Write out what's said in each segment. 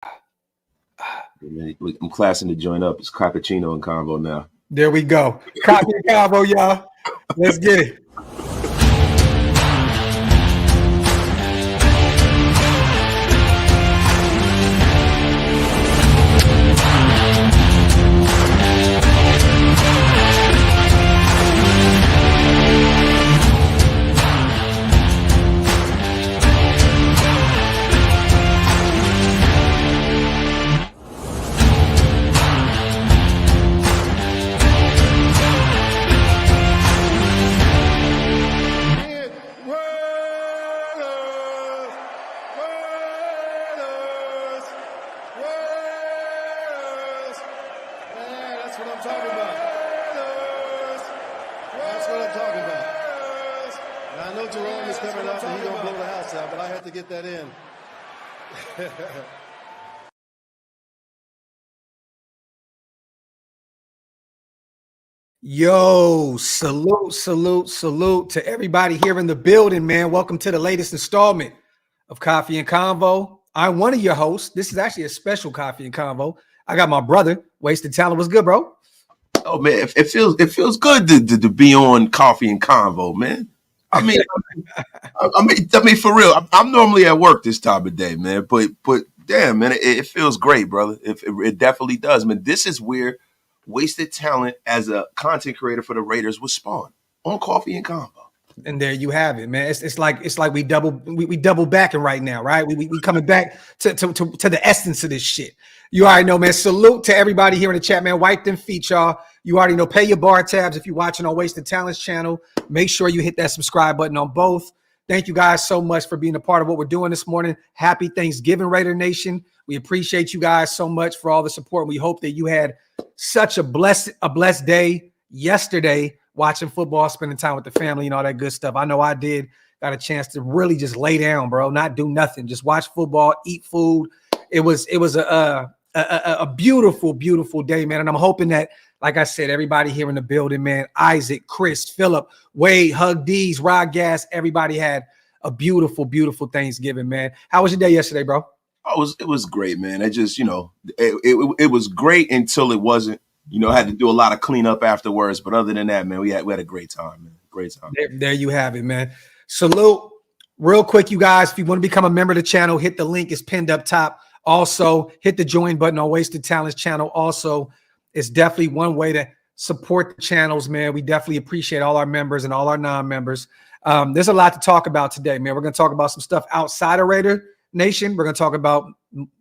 I'm classing the joint up. It's cappuccino and Convo now. There we go. Coffee and Convo, y'all. Let's get it. Yo, salute to everybody here in the building, man. Welcome to the latest installment of Coffee and Convo. I'm one of your hosts. This is actually a special Coffee and Convo. I got my brother, Wasted Talent. What's good, bro? Oh man, it feels good to be on Coffee and Convo, man. I mean, for real. I'm normally at work this time of day, man. But damn, man, it feels great, brother. It definitely does, man. This is where Wasted Talent as a content creator for the Raiders was spawned on Coffee and Convo. And there you have it, man. It's like we double backing right now, right? We coming back to the essence of this shit. You already know, man. Salute to everybody here in the chat, man. Wipe them feet, y'all. You already know. Pay your bar tabs if you're watching on Wasted Talent's channel. Make sure you hit that subscribe button on both. Thank you guys so much for being a part of what we're doing this morning. Happy Thanksgiving, Raider Nation. We appreciate you guys so much for all the support. We hope that you had such a blessed day yesterday watching football, spending time with the family and all that good stuff. I know I did. Got a chance to really just lay down, bro, not do nothing, just watch football, eat food. It was a beautiful, beautiful day, man. And I'm hoping that, like I said, everybody here in the building, man, Isaac, Chris, Phillip, Wade, Hug D's, Rod Gas, everybody had a beautiful, beautiful Thanksgiving, man. How was your day yesterday, bro? Oh, it was great, man. It just, it was great until it wasn't. I had to do a lot of cleanup afterwards. But other than that, man, we had a great time, man. Great time. There you have it, man. Salute. Real quick, you guys, if you want to become a member of the channel, hit the link. It's pinned up top. Also, hit the join button on Wasted Talents channel. Also, it's definitely one way to support the channels, man. We definitely appreciate all our members and all our non-members. There's a lot to talk about today, man. We're going to talk about some stuff outside of Raider Nation. We're going to talk about,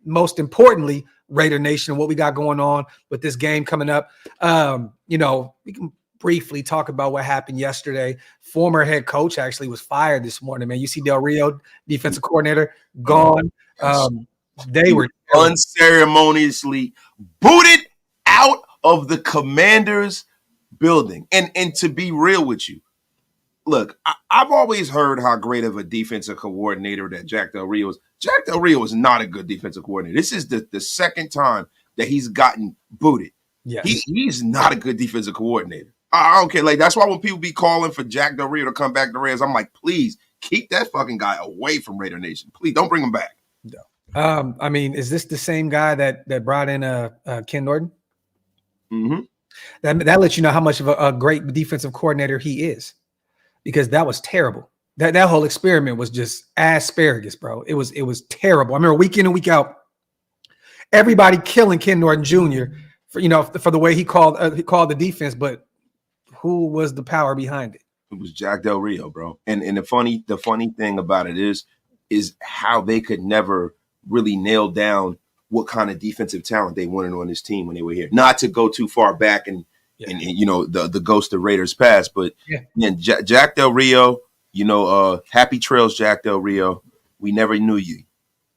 most importantly, Raider Nation, what we got going on with this game coming up. We can briefly talk about what happened yesterday. Former head coach actually was fired this morning, man. You see Del Rio, defensive coordinator, gone. They were unceremoniously booted out of the Commanders building. And to be real with you, look, I've always heard how great of a defensive coordinator that Jack Del Rio is. Jack Del Rio is not a good defensive coordinator. This is the second time that he's gotten booted. Yeah, he's not a good defensive coordinator. I don't care. Like, that's why when people be calling for Jack Del Rio to come back to Raiders, I'm like, please keep that fucking guy away from Raider Nation. Please don't bring him back. No. I mean, is this the same guy that brought in Ken Norton? Mm-hmm. That lets you know how much of a great defensive coordinator he is, because that was terrible. That whole experiment was just asparagus, bro. It was terrible. I remember week in and week out, everybody killing Ken Norton Jr. for the way he called the defense, but who was the power behind it? It was Jack Del Rio, bro. And the funny thing about it is how they could never really nail down what kind of defensive talent they wanted on this team when they were here. Not to go too far back and the ghost of Raiders past, but Jack Del Rio, happy trails, Jack Del Rio. We never knew you.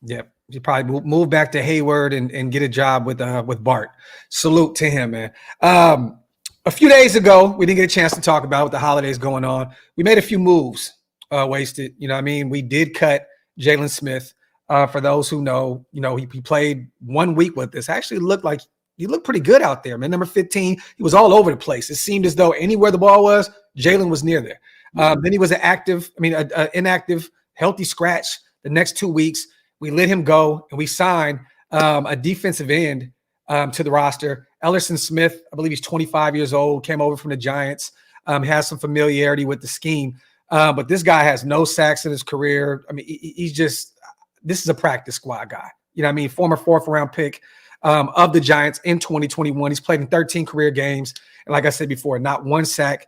Yep. You probably move back to Hayward and get a job with Bart. Salute to him, man. A few days ago, we didn't get a chance to talk about with the holidays going on. We made a few moves, Wasted. You know what I mean? We did cut Jalen Smith. For those who know, he played 1 week with us. Actually looked like he looked pretty good out there, man. Number 15, he was all over the place. It seemed as though anywhere the ball was, Jalen was near there. Then he was an inactive, healthy scratch the next 2 weeks. We let him go, and we signed a defensive end to the roster. Ellerson Smith, I believe he's 25 years old, came over from the Giants, has some familiarity with the scheme. But this guy has no sacks in his career. I mean, he's just – this is a practice squad guy. You know what I mean? Former fourth-round pick of the Giants in 2021. He's played in 13 career games. And like I said before, not one sack.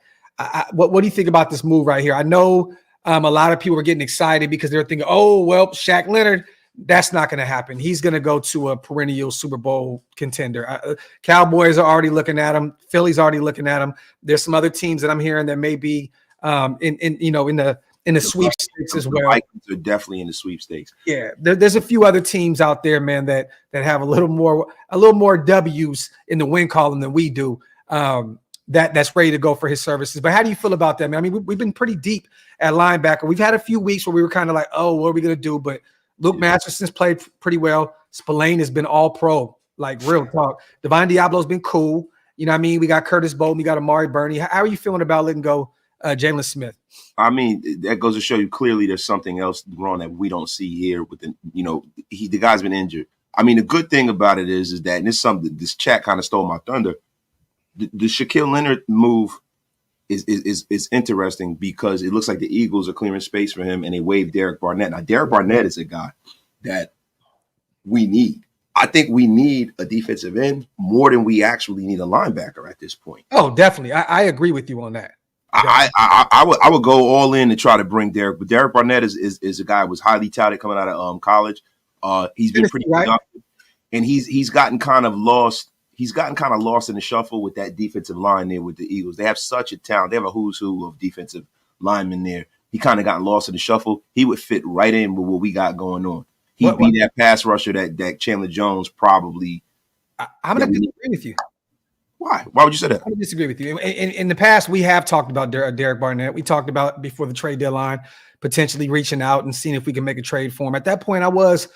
What do you think about this move right here? I know a lot of people were getting excited because they're thinking, oh, well, Shaq Leonard, that's not going to happen. He's going to go to a perennial Super Bowl contender. Cowboys are already looking at him. Philly's already looking at him. There's some other teams that I'm hearing that may be in the sweepstakes as well. The Vikings are definitely in the sweepstakes. Yeah, there's a few other teams out there, man, that have a little more W's in the win column than we do. That's ready to go for his services. But how do you feel about that, man? I mean, we've been pretty deep at linebacker. We've had a few weeks where we were kind of like, oh, what are we gonna do? But Luke Masterson's played pretty well. Spillane has been all pro, like real talk. Divine Diablo's been cool. You know what I mean? We got Curtis Bolton, we got Amari Burney. How are you feeling about letting go Jalen Smith? I mean, that goes to show you clearly there's something else wrong that we don't see here. With the guy's been injured. I mean, the good thing about it is that, and this is something this chat kind of stole my thunder. The Shaquille Leonard move is interesting because it looks like the Eagles are clearing space for him, and they waived Derek Barnett. Now, Derek Barnett is a guy that we need. I think we need a defensive end more than we actually need a linebacker at this point. Oh, definitely. I agree with you on that. I would go all in to try to bring Derek, but Derek Barnett is a guy who was highly touted coming out of college. He's been pretty productive, and he's gotten kind of lost. He's gotten kind of lost in the shuffle with that defensive line there with the Eagles. They have such a talent. They have a who's who of defensive linemen there. He kind of got lost in the shuffle. He would fit right in with what we got going on. He'd be that pass rusher that Chandler Jones probably. I'm going to disagree with you. Why? Why would you say that? I disagree with you. In the past, we have talked about Derek Barnett. We talked about before the trade deadline, potentially reaching out and seeing if we can make a trade for him. At that point, I was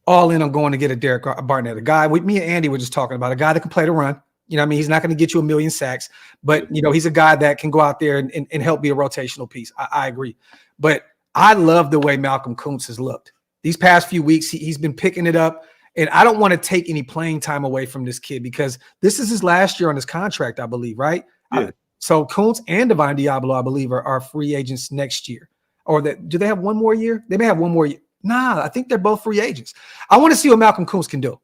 all in on going to get a Derek Barnett, a guy with me and Andy were just talking about, a guy that can play the run. You know what I mean? He's not going to get you a million sacks, but, he's a guy that can go out there and help be a rotational piece. I agree. But I love the way Malcolm Koonce has looked. These past few weeks, he's been picking it up. And I don't want to take any playing time away from this kid because this is his last year on his contract, I believe, right? Yeah. So Koonce and Divine Diablo, I believe, are free agents next year. Or do they have one more year? They may have one more year. Nah, I think they're both free agents. I want to see what Malcolm Koonce can do.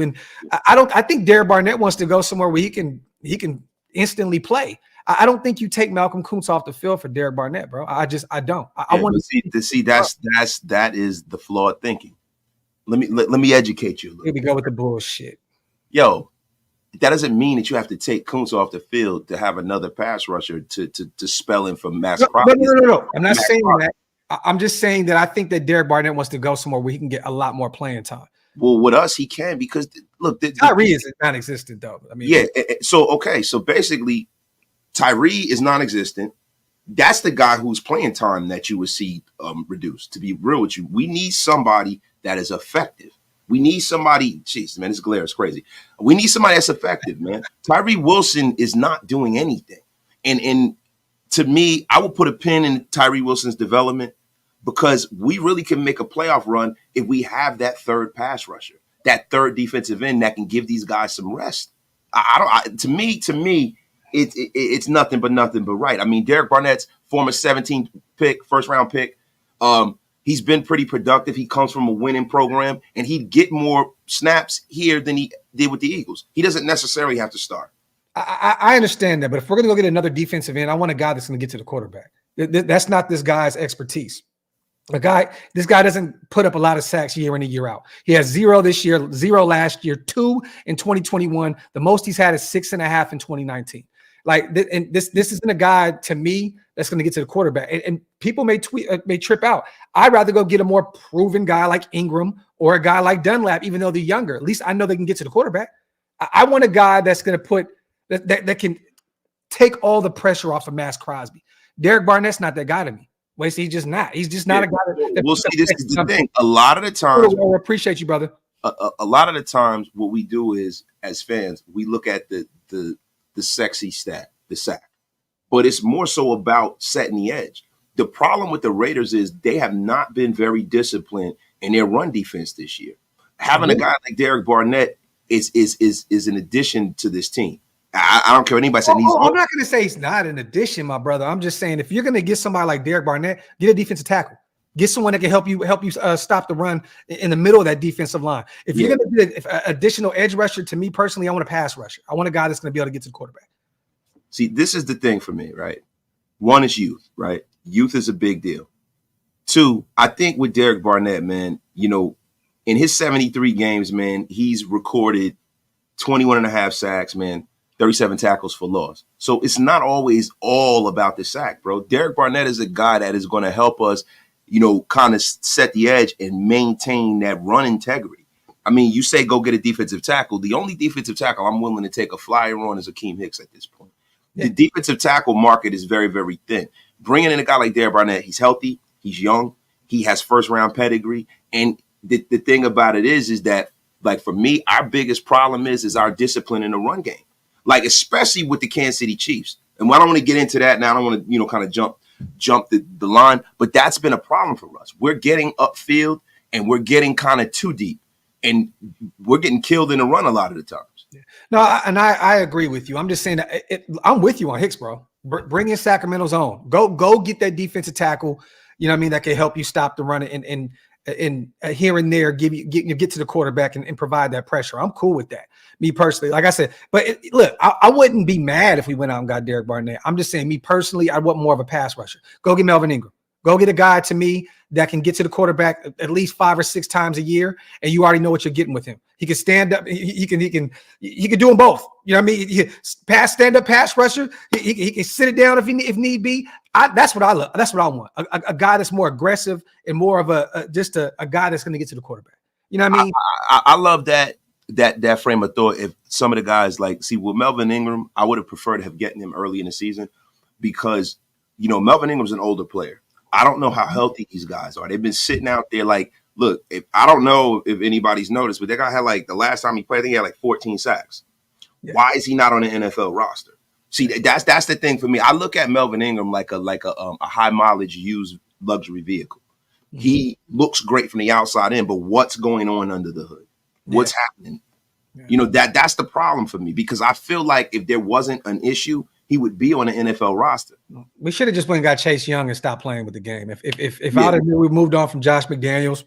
And I think Derek Barnett wants to go somewhere where he can instantly play. I don't think you take Malcolm Koonce off the field for Derek Barnett, bro. I don't. I want to see that is the flawed thinking. Let me educate you a little. Here we go with the bullshit. Yo, that doesn't mean that you have to take Koonce off the field to have another pass rusher to spell in for Maxx Crosby. No. I'm not saying that. I'm just saying that I think that Derek Barnett wants to go somewhere where he can get a lot more playing time. Well, with us, he can because look, Tyree is non-existent though. I mean, yeah. So basically, Tyree is non-existent. That's the guy whose playing time that you would see reduced. To be real with you, we need somebody that is effective. We need somebody. Jeez, man, this glare is crazy. We need somebody that's effective, man. Tyree Wilson is not doing anything, and to me, I would put a pin in Tyree Wilson's development because we really can make a playoff run if we have that third pass rusher, that third defensive end that can give these guys some rest. To me, it's nothing but right. I mean, Derek Barnett's former 17th pick, first round pick. He's been pretty productive. He comes from a winning program, and he'd get more snaps here than he did with the Eagles. He doesn't necessarily have to start. I understand that, but if we're going to go get another defensive end, I want a guy that's going to get to the quarterback. That's not this guy's expertise. This guy doesn't put up a lot of sacks year in and year out. He has 0 this year, 0 last year, 2 in 2021. The most he's had is 6.5 in 2019. And this isn't a guy to me that's going to get to the quarterback. And people may trip out. I'd rather go get a more proven guy like Ingram or a guy like Dunlap, even though they're younger. At least I know they can get to the quarterback. I want a guy that's going to put that can take all the pressure off of Maxx Crosby. Derek Barnett's not that guy to me. He's just not. He's just not a guy that we'll see. This is the thing. A lot of the times, I appreciate you, brother. A lot of the times, what we do is, as fans, we look at the sexy stat, the sack, but it's more so about setting the edge. The problem with the Raiders is they have not been very disciplined in their run defense this year. Having a guy like Derek Barnett is an addition to this team. I don't care what anybody said. I'm not going to say he's not an addition, my brother. I'm just saying if you're going to get somebody like Derek Barnett, get a defensive tackle. Get someone that can help you stop the run in the middle of that defensive line. If you're going to get an additional edge rusher, to me personally, I want a pass rusher. I want a guy that's going to be able to get to the quarterback. See, this is the thing for me, right? One is youth, right? Youth is a big deal. Two, I think with Derek Barnett, man, you know, in his 73 games, man, he's recorded 21 and a half sacks, man, 37 tackles for loss. So it's not always all about the sack, bro. Derek Barnett is a guy that is going to help us, you know, kind of set the edge and maintain that run integrity. I mean, you say go get a defensive tackle. The only defensive tackle I'm willing to take a flyer on is Akeem Hicks at this point. Yeah. The defensive tackle market is very, very thin. Bringing in a guy like Derek Barnett, he's healthy, he's young, he has first-round pedigree. And the thing about it is that, like, for me, our biggest problem is our discipline in the run game. Like, especially with the Kansas City Chiefs. And I don't want to get into that now. I don't want to, you know, kind of jump the line. But that's been a problem for us. We're getting upfield, and we're getting kind of too deep. And we're getting killed in the run a lot of the times. No, I agree with you. I'm just saying that I'm with you on Hicks, bro. Bring in Sacramento's own. Go get that defensive tackle. You know what I mean? That can help you stop the run and here and there get to the quarterback and provide that pressure. I'm cool with that. Me personally, like I said, but look, I wouldn't be mad if we went out and got Derek Barnett. I'm just saying, me personally, I want more of a pass rusher. Go get Melvin Ingram. Go get a guy to me that can get to the quarterback at least 5 or 6 times a year, and you already know what you're getting with him. He can stand up. He can do them both. You know what I mean? Stand up pass rusher. He can sit it down if need be. That's what I love. That's what I want. A guy that's more aggressive and more of a guy that's going to get to the quarterback. You know what I mean? I love that frame of thought. If some of the guys with Melvin Ingram, I would have preferred to have gotten him early in the season because, you know, Melvin Ingram's an older player. I don't know how healthy these guys are. They've been sitting out there like, look, I don't know if anybody's noticed, but that guy had like the last time he played, I think he had like 14 sacks. Yeah. Why is he not on the NFL roster? See, that's the thing for me. I look at Melvin Ingram like a high mileage used luxury vehicle. Mm-hmm. He looks great from the outside in, but what's going on under the hood? What's happening? Yeah. You know, that's the problem for me because I feel like if there wasn't an issue, he would be on the NFL roster. We should have just went and got Chase Young and stopped playing with the game. If I'd have knew we moved on from Josh McDaniels,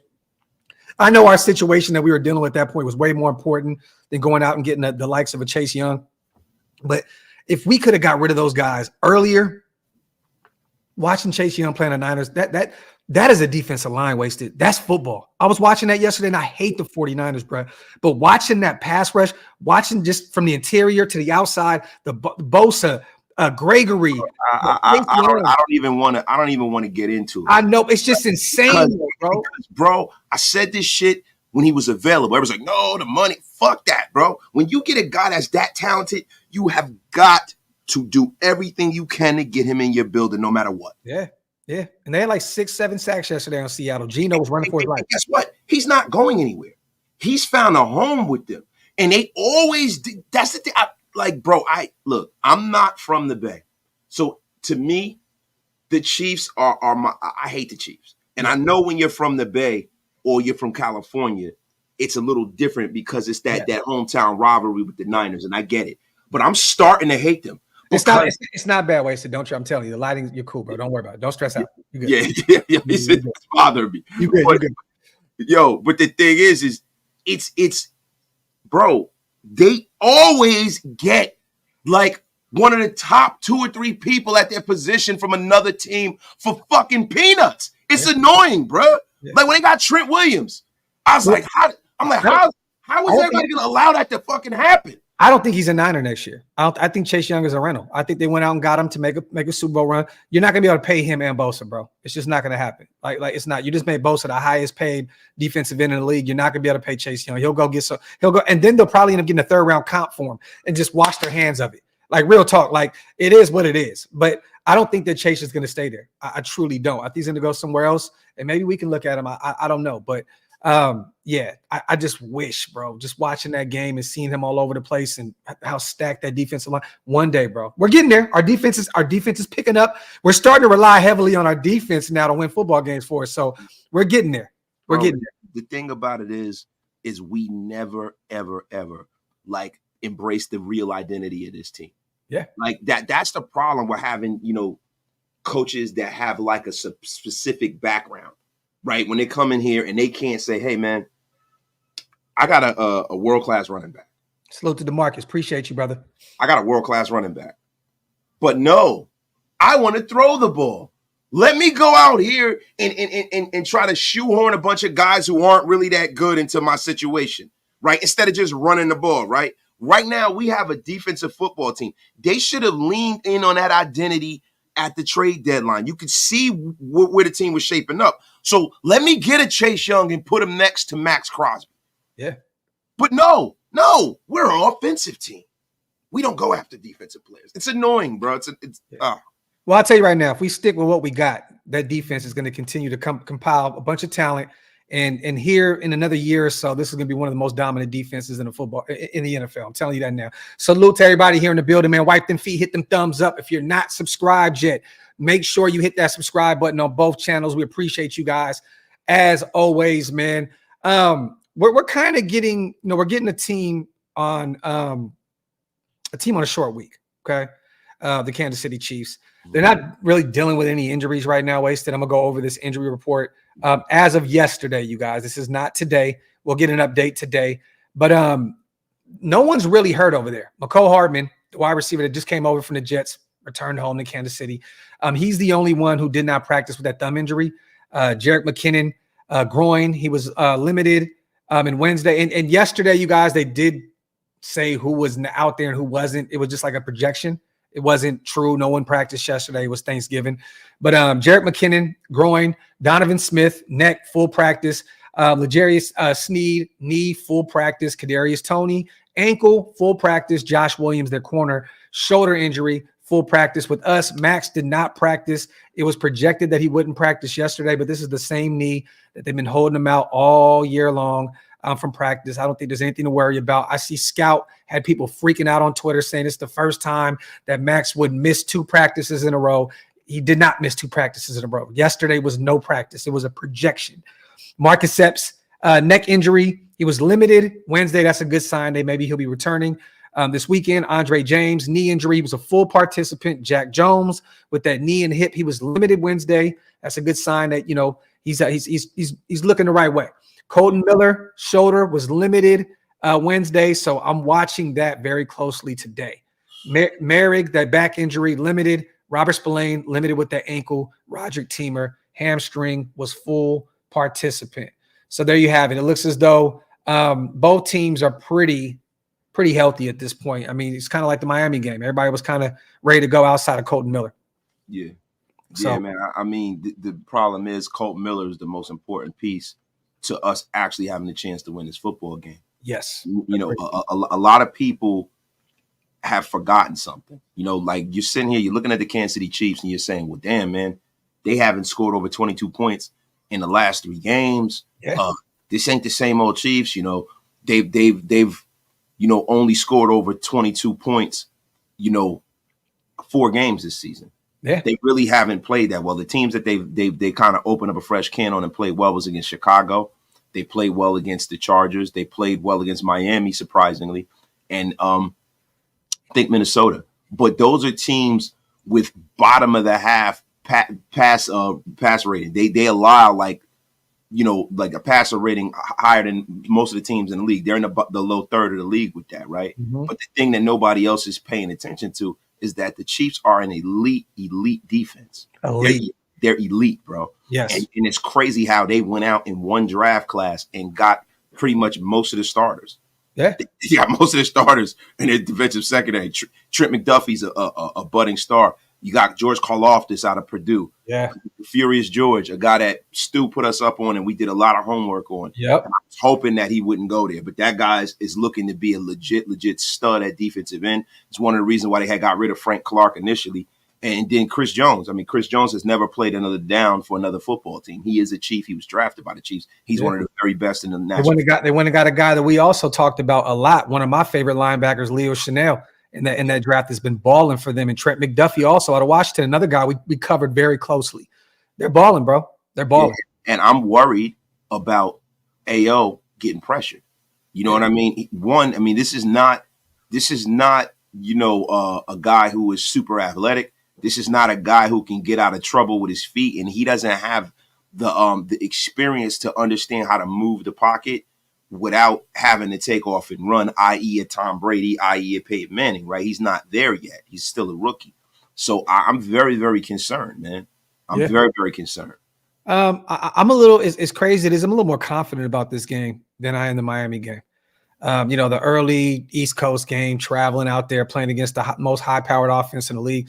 I know our situation that we were dealing with at that point was way more important than going out and getting the likes of a Chase Young. But if we could have got rid of those guys earlier, watching Chase Young playing the Niners, that is a defensive line wasted. That's football. I was watching that yesterday, and I hate the 49ers, bro. But watching that pass rush, watching just from the interior to the outside, the Bosa, Gregory. I don't even want to get into it. I know it's just insane, bro. Because, bro, I said this shit when he was available. Everyone's like, no, the money. Fuck that, bro. When you get a guy that's that talented, you have got to do everything you can to get him in your building, no matter what. Yeah. Yeah, and they had like 6-7 sacks yesterday on Seattle. Geno was running for his life. Guess what? He's not going anywhere. He's found a home with them, and they always do. That's the thing. Bro, I'm not from the Bay, so to me, the Chiefs are my. I hate the Chiefs, and I know when you're from the Bay or you're from California, it's a little different because it's that hometown rivalry with the Niners, and I get it. But I'm starting to hate them. It's not bad wasted. Don't you? I'm telling you, the lighting, you're cool, bro. Don't worry about it. Don't stress out. Yeah. It's bothering me. You good. Yo, but the thing is it's bro, they always get like one of the top 2 or 3 people at their position from another team for fucking peanuts. It's annoying, bro. Yeah. Like when they got Trent Williams, I was like, how is everybody gonna allow that to fucking happen? I don't think he's a Niner next year. I think Chase Young is a rental. I think they went out and got him to make a Super Bowl run. You're not gonna be able to pay him and Bosa, bro. It's just not gonna happen. Like it's not. You just made Bosa the highest paid defensive end in the league. You're not gonna be able to pay Chase Young. He'll go, and then they'll probably end up getting a 3rd round comp for him and just wash their hands of it. Like real talk. Like it is what it is. But I don't think that Chase is gonna stay there. I truly don't. I think he's gonna go somewhere else, and maybe we can look at him. I don't know, but. I just wish, bro, just watching that game and seeing him all over the place and how stacked that defensive line. One day, bro, we're getting there. Our defense is picking up. We're starting to rely heavily on our defense now to win football games for us. So we're getting there. We're getting there. The thing about it is is we never, ever, ever like embrace the real identity of this team. Yeah. Like that's the problem we're having, coaches that have like a specific background, right? When they come in here and they can't say, hey, man, I got a world-class running back. Salute to DeMarcus. Appreciate you, brother. I got a world-class running back. But no, I want to throw the ball. Let me go out here and try to shoehorn a bunch of guys who aren't really that good into my situation, right? Instead of just running the ball, right? Right now, we have a defensive football team. They should have leaned in on that identity at the trade deadline. You could see where the team was shaping up. So let me get a Chase Young and put him next to Maxx Crosby. Yeah. But no, we're an offensive team. We don't go after defensive players. It's annoying, bro. Well, I'll tell you right now, if we stick with what we got, that defense is going to continue to compile a bunch of talent. And here in another year or so, this is going to be one of the most dominant defenses in the NFL. I'm telling you that now. Salute to everybody here in the building, man. Wipe them feet, hit them thumbs up. If you're not subscribed yet, make sure you hit that subscribe button on both channels. We appreciate you guys as always, man. We're kind of getting, we're getting a team on a short week. Okay. The Kansas City Chiefs. They're not really dealing with any injuries right now, Wasted. I'm going to go over this injury report as of yesterday, you guys. This is not today. We'll get an update today. But no one's really hurt over there. Mecole Hardman, the wide receiver that just came over from the Jets, returned home to Kansas City. He's the only one who did not practice with that thumb injury. Jerick McKinnon, groin. He was limited in Wednesday. And yesterday, you guys, they did say who was out there and who wasn't. It was just like a projection. It wasn't true. No one practiced yesterday. It was Thanksgiving. But Jerick McKinnon, groin. Donovan Smith, neck, full practice. L'Jarius Sneed, knee, full practice. Kadarius Toney, ankle, full practice. Josh Williams, their corner, shoulder injury, full practice. With us, Maxx did not practice. It was projected that he wouldn't practice yesterday, but this is the same knee that they've been holding him out all year long. From practice. I don't think there's anything to worry about. I see Scout had people freaking out on Twitter saying it's the first time that Maxx would miss 2 practices in a row. He did not miss 2 practices in a row. Yesterday was no practice. It was a projection. Marcus Epps, neck injury. He was limited Wednesday. That's a good sign. Maybe he'll be returning this weekend. Andre James, knee injury. He was a full participant. Jack Jones with that knee and hip. He was limited Wednesday. That's a good sign that, he's looking the right way. Colton Miller, shoulder, was limited Wednesday, so I'm watching that very closely today. Merrick, that back injury, limited. Robert Spillane, limited with that ankle. Roderick Teamer, hamstring, was full participant. So there you have it. It looks as though both teams are pretty healthy at this point. I mean, it's kind of like the Miami game. Everybody was kind of ready to go outside of Colton Miller. Yeah. Yeah, man. I mean, the problem is Colton Miller is the most important piece to us actually having a chance to win this football game. Yes. A lot of people have forgotten something. Like you're sitting here, you're looking at the Kansas City Chiefs and you're saying, well, damn, man, they haven't scored over 22 points in the last 3 games. Yeah. This ain't the same old Chiefs. They've only scored over 22 points, 4 games this season. Yeah. They really haven't played that well. The teams that they kind of opened up a fresh can on and played well was against Chicago. They played well against the Chargers. They played well against Miami, surprisingly, and I think Minnesota. But those are teams with bottom of the half pass rating. They allow like a passer rating higher than most of the teams in the league. They're in the low third of the league with that, right? Mm-hmm. But the thing that nobody else is paying attention to is that the Chiefs are an elite defense. They're elite, bro. Yes. And it's crazy how they went out in one draft class and got pretty much most of the starters. Yeah. They got most of the starters in their defensive secondary. Trent McDuffie's a budding star. You got George Karlaftis out of Purdue. Yeah. Furious George, a guy that Stu put us up on and we did a lot of homework on. Yep. And I was hoping that he wouldn't go there. But that guy is looking to be a legit stud at defensive end. It's one of the reasons why they had got rid of Frank Clark initially. And then Chris Jones. I mean, Chris Jones has never played another down for another football team. He is a Chief. He was drafted by the Chiefs. He's one of the very best in the national. They went and got a guy that we also talked about a lot. One of my favorite linebackers, Leo Chanel, in that draft has been balling for them. And Trent McDuffie also out of Washington, another guy we covered very closely. They're balling, bro. They're balling. Yeah. And I'm worried about AO getting pressured. You know what I mean? This is not, a guy who is super athletic. This is not a guy who can get out of trouble with his feet, and he doesn't have the experience to understand how to move the pocket without having to take off and run, i.e. a Tom Brady, i.e. a Peyton Manning, right? He's not there yet. He's still a rookie. So I'm very, very concerned, man. I'm very, very concerned. I'm a little, it's crazy. I'm a little more confident about this game than I am the Miami game. The early East Coast game, traveling out there, playing against the most high-powered offense in the league.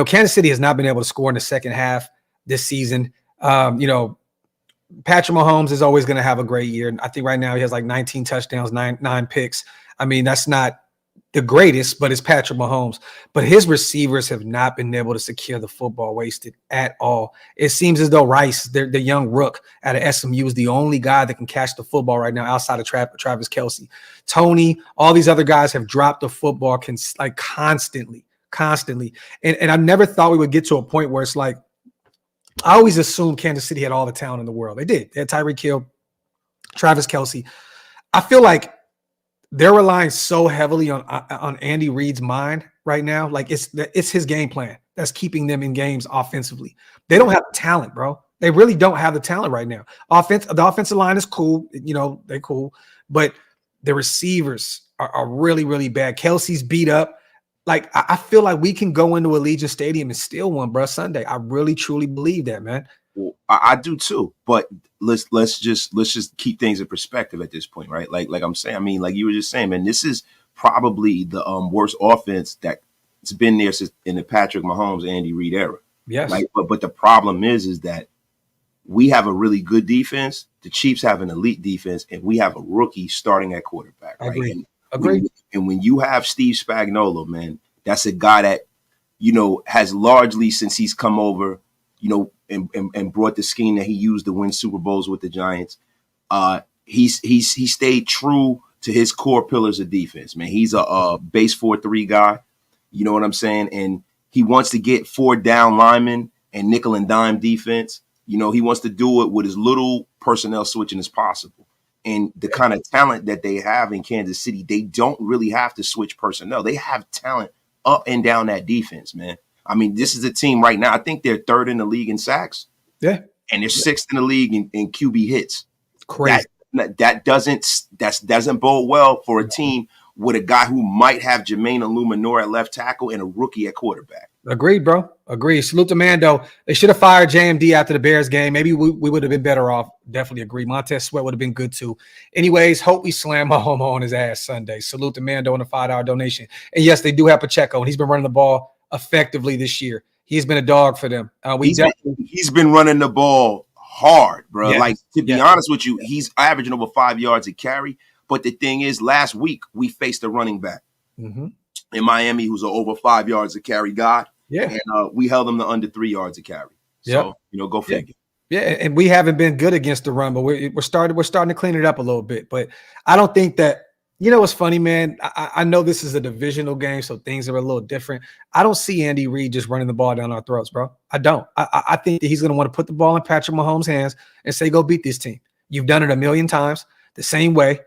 Kansas City has not been able to score in the second half this season. Patrick Mahomes is always going to have a great year. I think right now he has like 19 touchdowns, nine picks. That's not the greatest, but it's Patrick Mahomes. But his receivers have not been able to secure the football wasted at all. It seems as though Rice, the young rook out of SMU, is the only guy that can catch the football right now outside of Travis Kelce. Tony, all these other guys have dropped the football constantly. And I never thought we would get to a point where it's like, I always assumed Kansas City had all the talent in the world. They did. They had Tyreek Hill, Travis Kelce. I feel like they're relying so heavily on Andy Reid's mind right now. Like it's his game plan that's keeping them in games offensively. They don't have the talent, bro. They really don't have the talent right now. The offensive line is cool. They're cool. But the receivers are really, really bad. Kelce's beat up. Like, I feel like we can go into Allegiant Stadium and steal one, bro, Sunday. I really, truly believe that, man. Well, I do too. But let's just keep things in perspective at this point, right? Like I'm saying, like you were just saying, man, this is probably the worst offense that's been there since in the Patrick Mahomes, Andy Reid era. Yes. Right. But the problem is that we have a really good defense. The Chiefs have an elite defense, and we have a rookie starting at quarterback. Right? Agreed. And when you have Steve Spagnuolo, man, that's a guy that, has largely since he's come over, and brought the scheme that he used to win Super Bowls with the Giants. He stayed true to his core pillars of defense, man. He's a base 4-3 guy. You know what I'm saying? And he wants to get 4 down linemen and nickel and dime defense. He wants to do it with as little personnel switching as possible. And the kind of talent that they have in Kansas City, they don't really have to switch personnel. They have talent up and down that defense, man. This is a team right now. I think they're 3rd in the league in sacks. Yeah. And they're 6th in the league in QB hits. Crazy. That doesn't bode well for a team with a guy who might have Jermaine Illuminor at left tackle and a rookie at quarterback. Agreed, bro. Agreed. Salute to Mando. They should have fired JMD after the Bears game. Maybe we would have been better off. Definitely agree. Montez Sweat would have been good too. Anyways, hope we slam Mahomes on his ass Sunday. Salute to Mando on the $5 donation. And yes, they do have Pacheco, and he's been running the ball effectively this year. He's been a dog for them. He's been running the ball hard, bro. Yes. Like, to be honest with you, he's averaging over 5 yards a carry. But the thing is, last week we faced a running back in Miami who's an over 5 yards a carry guy. Yeah. And we held them to under 3 yards a carry. So, go figure. Yeah, and we haven't been good against the run, but we're starting to clean it up a little bit. But I don't think that, what's funny, man? I know this is a divisional game, so things are a little different. I don't see Andy Reid just running the ball down our throats, bro. I don't. I think that he's going to want to put the ball in Patrick Mahomes' hands and say, go beat this team. You've done it a million times, the same way,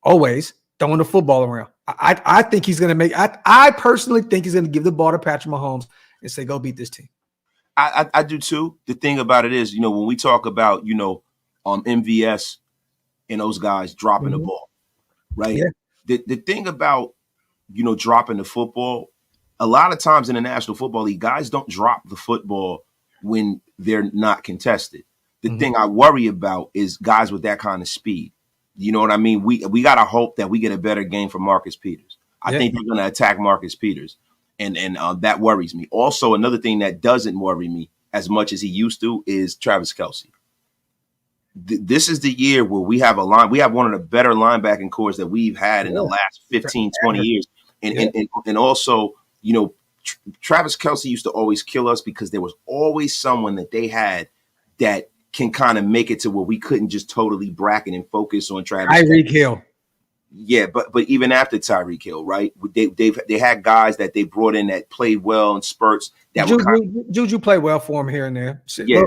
always, throwing the football around. I think he's going to make – I personally think he's going to give the ball to Patrick Mahomes and say, go beat this team. I do too. The thing about it is, when we talk about, MVS and those guys dropping the ball, right? Yeah. The thing about, dropping the football, a lot of times in the National Football League, guys don't drop the football when they're not contested. The thing I worry about is guys with that kind of speed. You know what I mean? We got to hope that we get a better game from Marcus Peters. I think they're going to attack Marcus Peters. And that worries me. Also, another thing that doesn't worry me as much as he used to is Travis Kelce. This is the year where we have one of the better linebacking cores that we've had in the last 15, 20 years. And also, Travis Kelce used to always kill us because there was always someone that they had that can kind of make it to where we couldn't just totally bracket and focus on Travis. Tyreek Hill. Yeah, but even after Tyreek Hill, right? They had guys that they brought in that played well in spurts. Juju played well for him here and there. Yeah,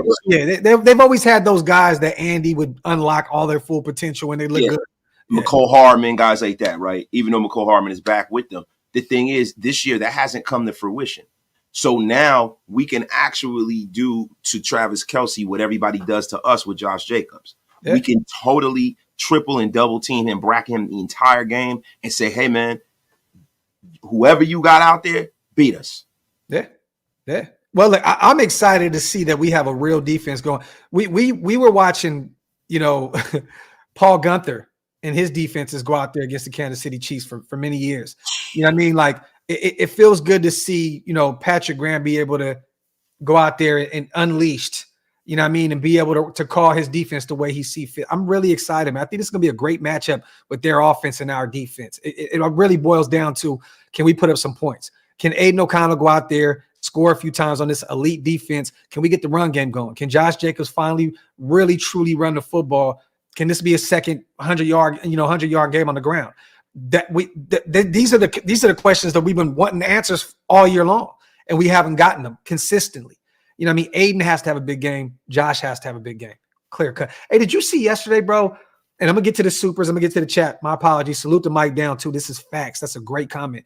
they've always had those guys that Andy would unlock all their full potential when they look good. McCole Hardman, guys like that, right? Even though McCole Hardman is back with them. The thing is, this year, that hasn't come to fruition. So now we can actually do to Travis Kelce what everybody does to us with Josh Jacobs. Yeah. We can totally triple and double team him, bracket him the entire game, and say, hey, man, whoever you got out there, beat us. Yeah. Well, look, I'm excited to see that we have a real defense going. We were watching, Paul Gunther and his defenses go out there against the Kansas City Chiefs for many years. You know what I mean? Like, it feels good to see, Patrick Graham be able to go out there and unleashed, you know what I mean, and be able to call his defense the way he sees fit. I'm really excited, man. I think this is going to be a great matchup with their offense and our defense. It really boils down to, can we put up some points? Can Aiden O'Connell go out there, score a few times on this elite defense? Can we get the run game going? Can Josh Jacobs finally really, truly run the football? Can this be a second 100-yard game on the ground? These are the questions that we've been wanting answers all year long, and we haven't gotten them consistently. You know what I mean? Aiden has to have a big game. Josh has to have a big game. Clear cut. Hey, did you see yesterday, bro? And I'm gonna get to the supers. I'm gonna get to the chat. My apologies. Salute the mic down too. This is facts. That's a great comment.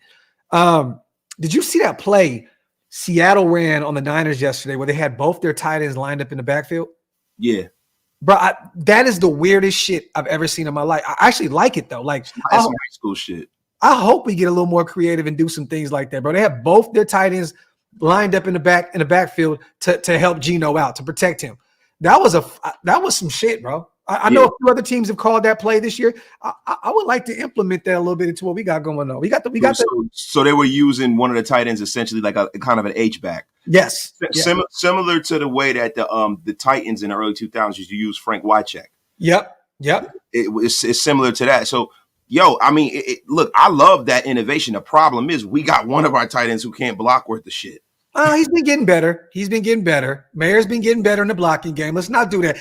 Did you see that play Seattle ran on the Niners yesterday where they had both their tight ends lined up in the backfield? Yeah. Bro, that is the weirdest shit I've ever seen in my life. I actually like it though. Like, that's some high school shit. I hope we get a little more creative and do some things like that, bro. They have both their tight ends lined up in the backfield to help Geno out, to protect him. That was some shit, bro. I know a few other teams have called that play this year. I would like to implement that a little bit into what we got going on. So they were using one of the tight ends essentially like a kind of an H-back. Yes. Similar to the way that the Titans in the early 2000s used to use Frank Wycheck. Yep. It's similar to that. So, I mean, look, I love that innovation. The problem is we got one of our tight ends who can't block worth the shit. He's been getting better. Mayer's been getting better in the blocking game. Let's not do that.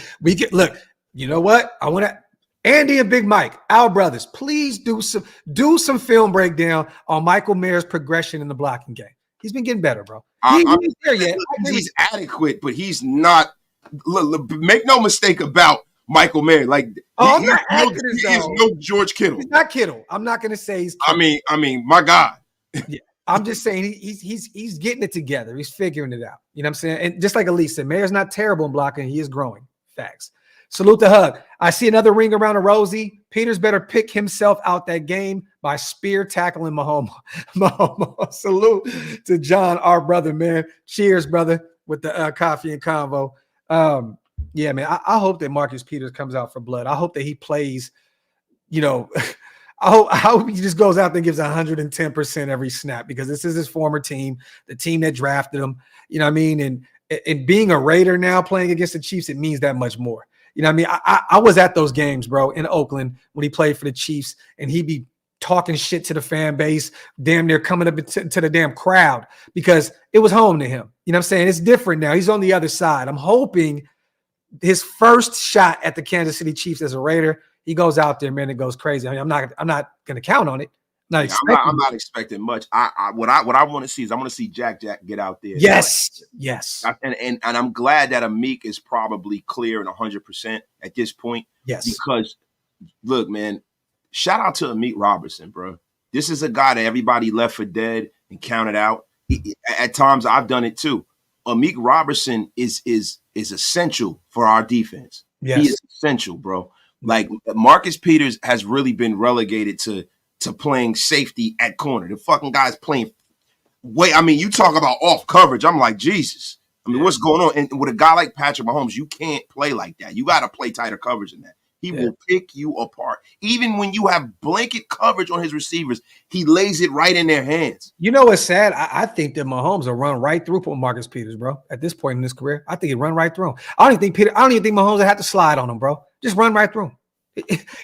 Look, you know what? I want to Andy and Big Mike, our brothers, please do some film breakdown on Michael Mayer's progression in the blocking game. He's been getting better, bro. He's there yet. He's adequate, but he's not. Make no mistake about Michael Mayer. Like, he is no George Kittle. He's not Kittle. I'm not going to say he's Kittle. I mean, my God. Yeah. I'm just saying he's getting it together. He's figuring it out. You know what I'm saying? And just like Elise said, Mayer's not terrible in blocking. He is growing. Facts. Salute the hug. I see another ring around a Rosie. Peters better pick himself out that game by spear tackling Mahomes. Salute to John, our brother, man. Cheers, brother, with the coffee and convo. Yeah, man, I hope that Marcus Peters comes out for blood. I hope that he plays, I hope he just goes out there and gives 110% every snap, because this is his former team, the team that drafted him. You know what I mean? And being a Raider now playing against the Chiefs, it means that much more. You know what I mean? I was at those games, bro, in Oakland when he played for the Chiefs, and he'd be talking shit to the fan base, damn near coming up to the damn crowd, because it was home to him. You know what I'm saying? It's different now. He's on the other side. I'm hoping his first shot at the Kansas City Chiefs as a Raider, he goes out there, man, it goes crazy. I mean, I'm not going to count on it. I'm not expecting much. What I want to see is I want to see Jack get out there. Yes. And I'm glad that Amik is probably clear and 100% at this point. Yes. Because look, man, shout out to Amik Robertson, bro. This is a guy that everybody left for dead and counted out. At times I've done it too. Amik Robertson is essential for our defense. Yes. He is essential, bro. Like, Marcus Peters has really been relegated to playing safety at corner. The fucking guy's playing you talk about off coverage. I'm like, Jesus. I mean, what's going on? And with a guy like Patrick Mahomes, you can't play like that. You got to play tighter coverage than that. He will pick you apart. Even when you have blanket coverage on his receivers, he lays it right in their hands. You know what's sad? I think that Mahomes will run right through Marcus Peters, bro. At this point in his career, I think he'd run right through him. I don't even think Mahomes will have to slide on him, bro. Just run right through him.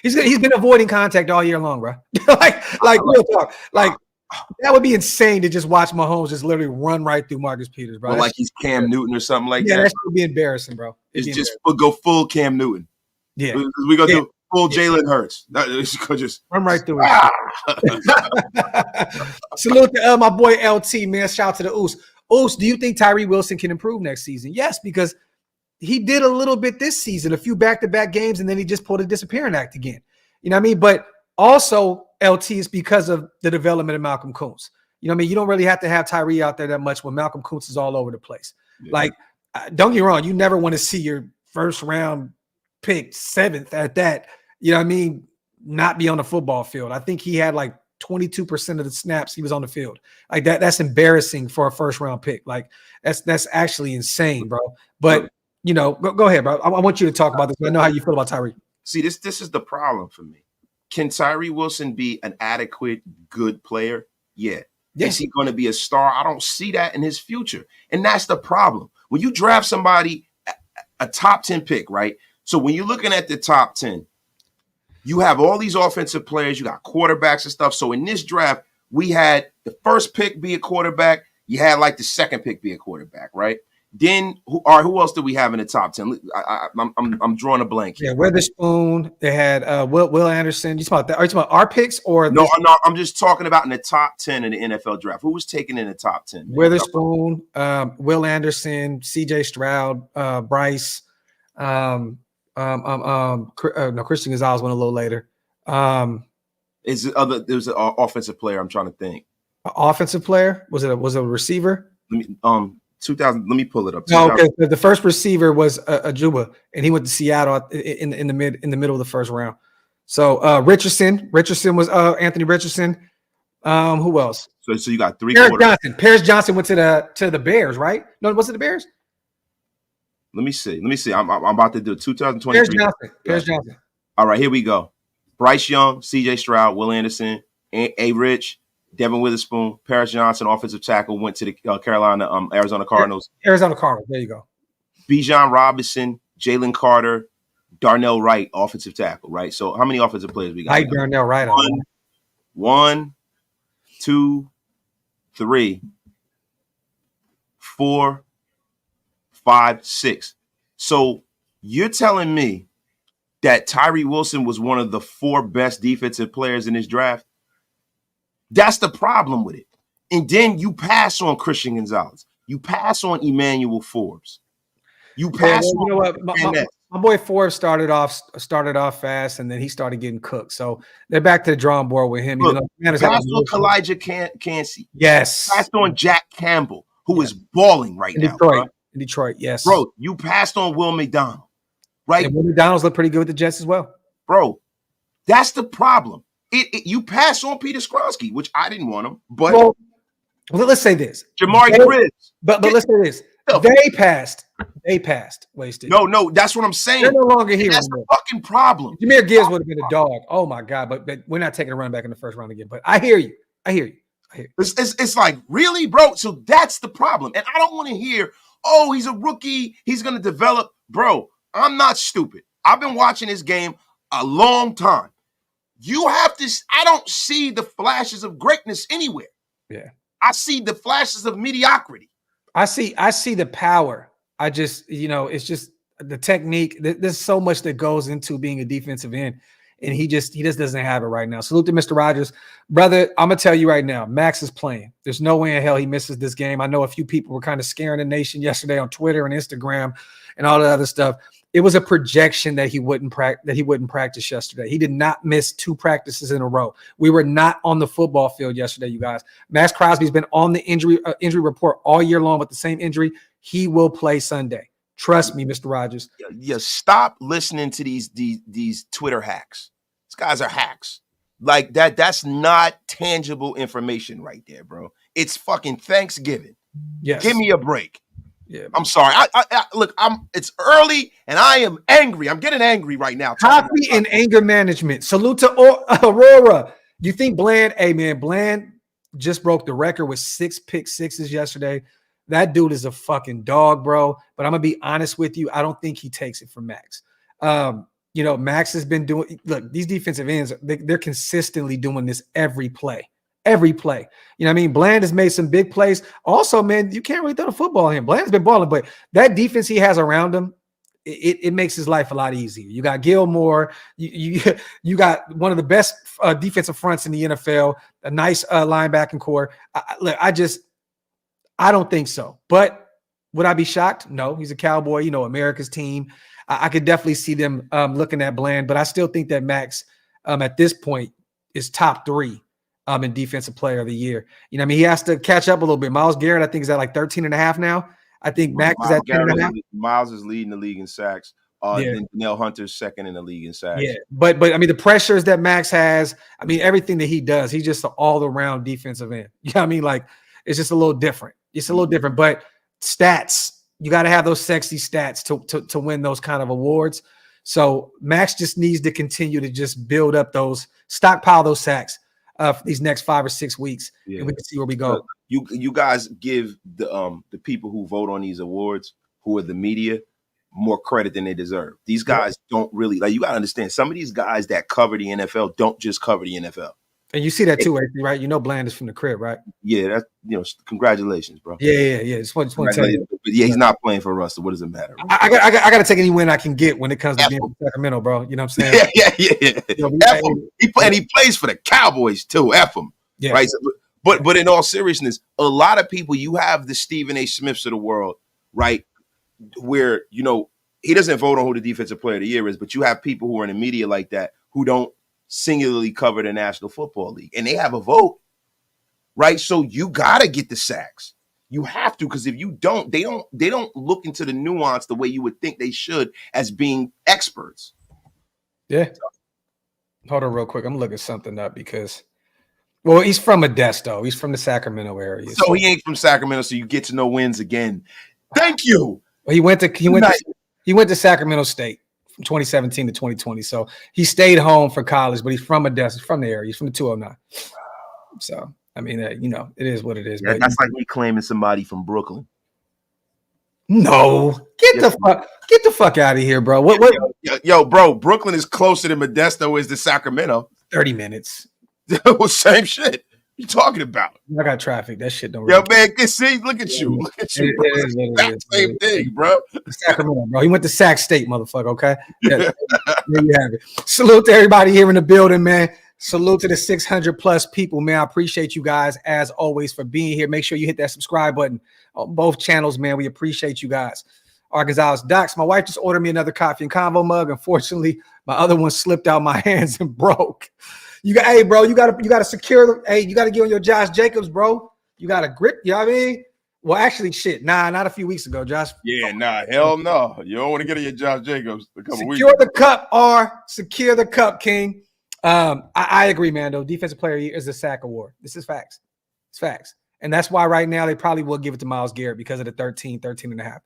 He's been avoiding contact all year long, bro. like real talk. Like, that would be insane to just watch Mahomes just literally run right through Marcus Peters, bro. Or like he's Cam Newton or something like that. Yeah, that would be embarrassing, bro. It's just go full Cam Newton. Yeah, we're gonna do full Jalen Hurts. Just run right through it. Salute to my boy LT, man. Shout out to the Oos. Oos, do you think Tyree Wilson can improve next season? Yes, because he did a little bit this season, a few back-to-back games, and then he just pulled a disappearing act again. You know what I mean? But Also, LT is because of the development of Malcolm Kuntz. You know what I mean? You don't really have to have Tyree out there that much when Malcolm Kuntz is all over the place. Yeah. Like, don't get me wrong, you never want to see your first round pick, 7th at that, you know what I mean, not be on the football field. I think he had like 22% of the snaps he was on the field. Like that's embarrassing for a first round pick. Like that's actually insane, bro. But you know, go ahead, bro. I want you to talk about this. I know how you feel about Tyree. See, this is the problem for me. Can Tyree Wilson be an adequate, good player? Yeah. Is he going to be a star? I don't see that in his future. And that's the problem. When you draft somebody, a top 10 pick, right? So when you're looking at the top 10, you have all these offensive players, you got quarterbacks and stuff. So in this draft, we had the first pick be a quarterback. You had like the second pick be a quarterback, right? Then who else did we have in the top 10? I'm drawing a blank here. Yeah, Witherspoon. They had Will Anderson. You talking about that? Are you talking about our picks or no? I'm just talking about in the top 10 in the NFL draft. Who was taken in the top 10? Man? Witherspoon, Will Anderson, C.J. Stroud, Bryce. No, Christian Gonzalez went a little later. Is it other? There's an offensive player. I'm trying to think. Offensive player? Was it a receiver? 2000. Let me pull it up. No, okay. The first receiver was Ajuba, and he went to Seattle in the middle of the first round. So Richardson was Anthony Richardson. Who else? So you got 3. Paris Johnson went to the Bears, right? No, was it the Bears? Let me see. I'm about to do 2023. Paris Johnson. All right, here we go. Bryce Young, C.J. Stroud, Will Anderson, A. Rich, Devin Witherspoon, Paris Johnson, offensive tackle, went to the Arizona Cardinals. Arizona Cardinals. There you go. Bijan Robinson, Jalen Carter, Darnell Wright, offensive tackle. Right. So how many offensive players we got? Like Darnell Wright. 1, 2, 3, 4, 5, 6. So you're telling me that Tyree Wilson was one of the 4 best defensive players in this draft? That's the problem with it. And then you pass on Christian Gonzalez. You pass on Emmanuel Forbes. You pass on. You know what? My boy Forbes started off fast, and then he started getting cooked. So they're back to the drawing board with him. Look, you passed on Kalijah Cansey. Yes. You passed on Jack Campbell, who is balling right now. In Detroit, yes. Bro, you passed on Will McDonald, right? And Will McDonald's looked pretty good with the Jets as well. Bro, that's the problem. You pass on Peter Skronsky, which I didn't want him, but well, let's say this. Jamari Gibbs. But let's say this. They passed. Wasted. No, that's what I'm saying. They're no longer here. That's the fucking problem. Jahmyr Gibbs would have been a dog. Oh my God. But we're not taking a run back in the first round again. But I hear you. It's like, really, bro? So that's the problem. And I don't want to hear, oh, he's a rookie, he's going to develop. Bro, I'm not stupid. I've been watching this game a long time. You have to, I don't see the flashes of greatness anywhere. Yeah. I see the flashes of mediocrity. I see the power. I just, it's just the technique. There's so much that goes into being a defensive end, and he just doesn't have it right now. Salute to Mr. Rogers. Brother, I'm going to tell you right now, Maxx is playing. There's no way in hell he misses this game. I know a few people were kind of scaring the nation yesterday on Twitter and Instagram and all that other stuff. It was a projection that he wouldn't practice yesterday. He did not miss 2 practices in a row. We were not on the football field yesterday, you guys. Maxx Crosby's been on the injury report all year long with the same injury. He will play Sunday. Trust me, Mr. Rogers. Yeah, stop listening to these Twitter hacks. These guys are hacks. Like that. That's not tangible information right there, bro. It's fucking Thanksgiving. Yes. Give me a break. Yeah, I'm sorry. I look. It's early, and I am angry. I'm getting angry right now. Copy and anger management. Salute to Aurora. You think Bland? Hey man, Bland just broke the record with 6 pick sixes yesterday. That dude is a fucking dog, bro. But I'm gonna be honest with you. I don't think he takes it from Maxx. Maxx has been doing. Look, these defensive ends, they're consistently doing this every play. Every play. You know what I mean? Bland has made some big plays. Also, man, you can't really throw the football at him. Bland's been balling, but that defense he has around him, it makes his life a lot easier. You got Gilmore. You got one of the best defensive fronts in the NFL, a nice linebacking core. I don't think so. But would I be shocked? No. He's a Cowboy, America's team. I could definitely see them looking at Bland, but I still think that Maxx, at this point, is top 3 in defensive player of the year. You know what I mean? He has to catch up a little bit. Myles Garrett, I think, is at like 13.5 now. I think Max is at 10.5. Myles is leading the league in sacks. Yeah. Then Danielle Hunter's second in the league in sacks. Yeah, but I mean the pressures that Max has, I mean everything that he does, he's just an all-around defensive end. You know what I mean? Like it's just a little different. It's a little different, but stats, you got to have those sexy stats to win those kind of awards. So Max just needs to continue to just build up those, stockpile those sacks for these next 5 or 6 weeks, and we can see where we go. You guys give the people who vote on these awards, who are the media, more credit than they deserve. These guys don't really, like, you got to understand, some of these guys that cover the NFL don't just cover the NFL. And you see that too, right? You know Bland is from the crib, right? Yeah, that's, you know, congratulations, bro. Yeah. Just want to tell you. But yeah, he's not playing for us, so what does it matter? I got to take any win I can get when it comes to being from Sacramento, bro. You know what I'm saying? Yeah. You know, F him. He plays for the Cowboys too. F him. Yeah. Right. So, but in all seriousness, a lot of people, you have the Stephen A. Smiths of the world, right? Where, you know, he doesn't vote on who the defensive player of the year is, but you have people who are in the media like that who don't singularly cover the National Football League, and they have a vote, right? So you got to get the sacks. You have to, because if you don't, they don't look into the nuance the way you would think they should as being experts. Yeah. Hold on real quick. I'm looking something up because, well, he's from Modesto. He's from the Sacramento area. So he ain't from Sacramento, so you get to know wins again. Thank you. Well, he went to Sacramento State from 2017 to 2020. So he stayed home for college, but he's from Modesto, from the area. He's from the 209. So, I mean, you know, it is what it is. Yeah, that's like me claiming somebody from Brooklyn. No, get the fuck out of here, bro. What? Yo, bro, Brooklyn is closer to Modesto is to Sacramento. 30 minutes. Well, same shit. You talking about? I got traffic. That shit don't. Yo, man, see, look at you. Look at you, bro. It's the same thing, bro. Sacramento, bro. He went to Sac State, motherfucker. Okay. Yeah, there you have it. Salute to everybody here in the building, man. Salute to the 600 plus people, man. I appreciate you guys as always for being here. Make sure you hit that subscribe button on both channels, man. We appreciate you guys. Arkansas Docs. My wife just ordered me another coffee and convo mug. Unfortunately, my other one slipped out my hands and broke. You got, hey, bro, you gotta secure. Hey, you gotta get on your Josh Jacobs, bro. You gotta grip. You know what I mean? Well, actually, shit. Nah, not a few weeks ago, Josh. Yeah, nah, hell no. You don't want to get on your Josh Jacobs a couple weeks. Secure the cup, secure the cup, King. I agree, man. Though defensive player is the sack award. This is facts. It's facts, and that's why right now they probably will give it to Myles Garrett because of the 13 and a half.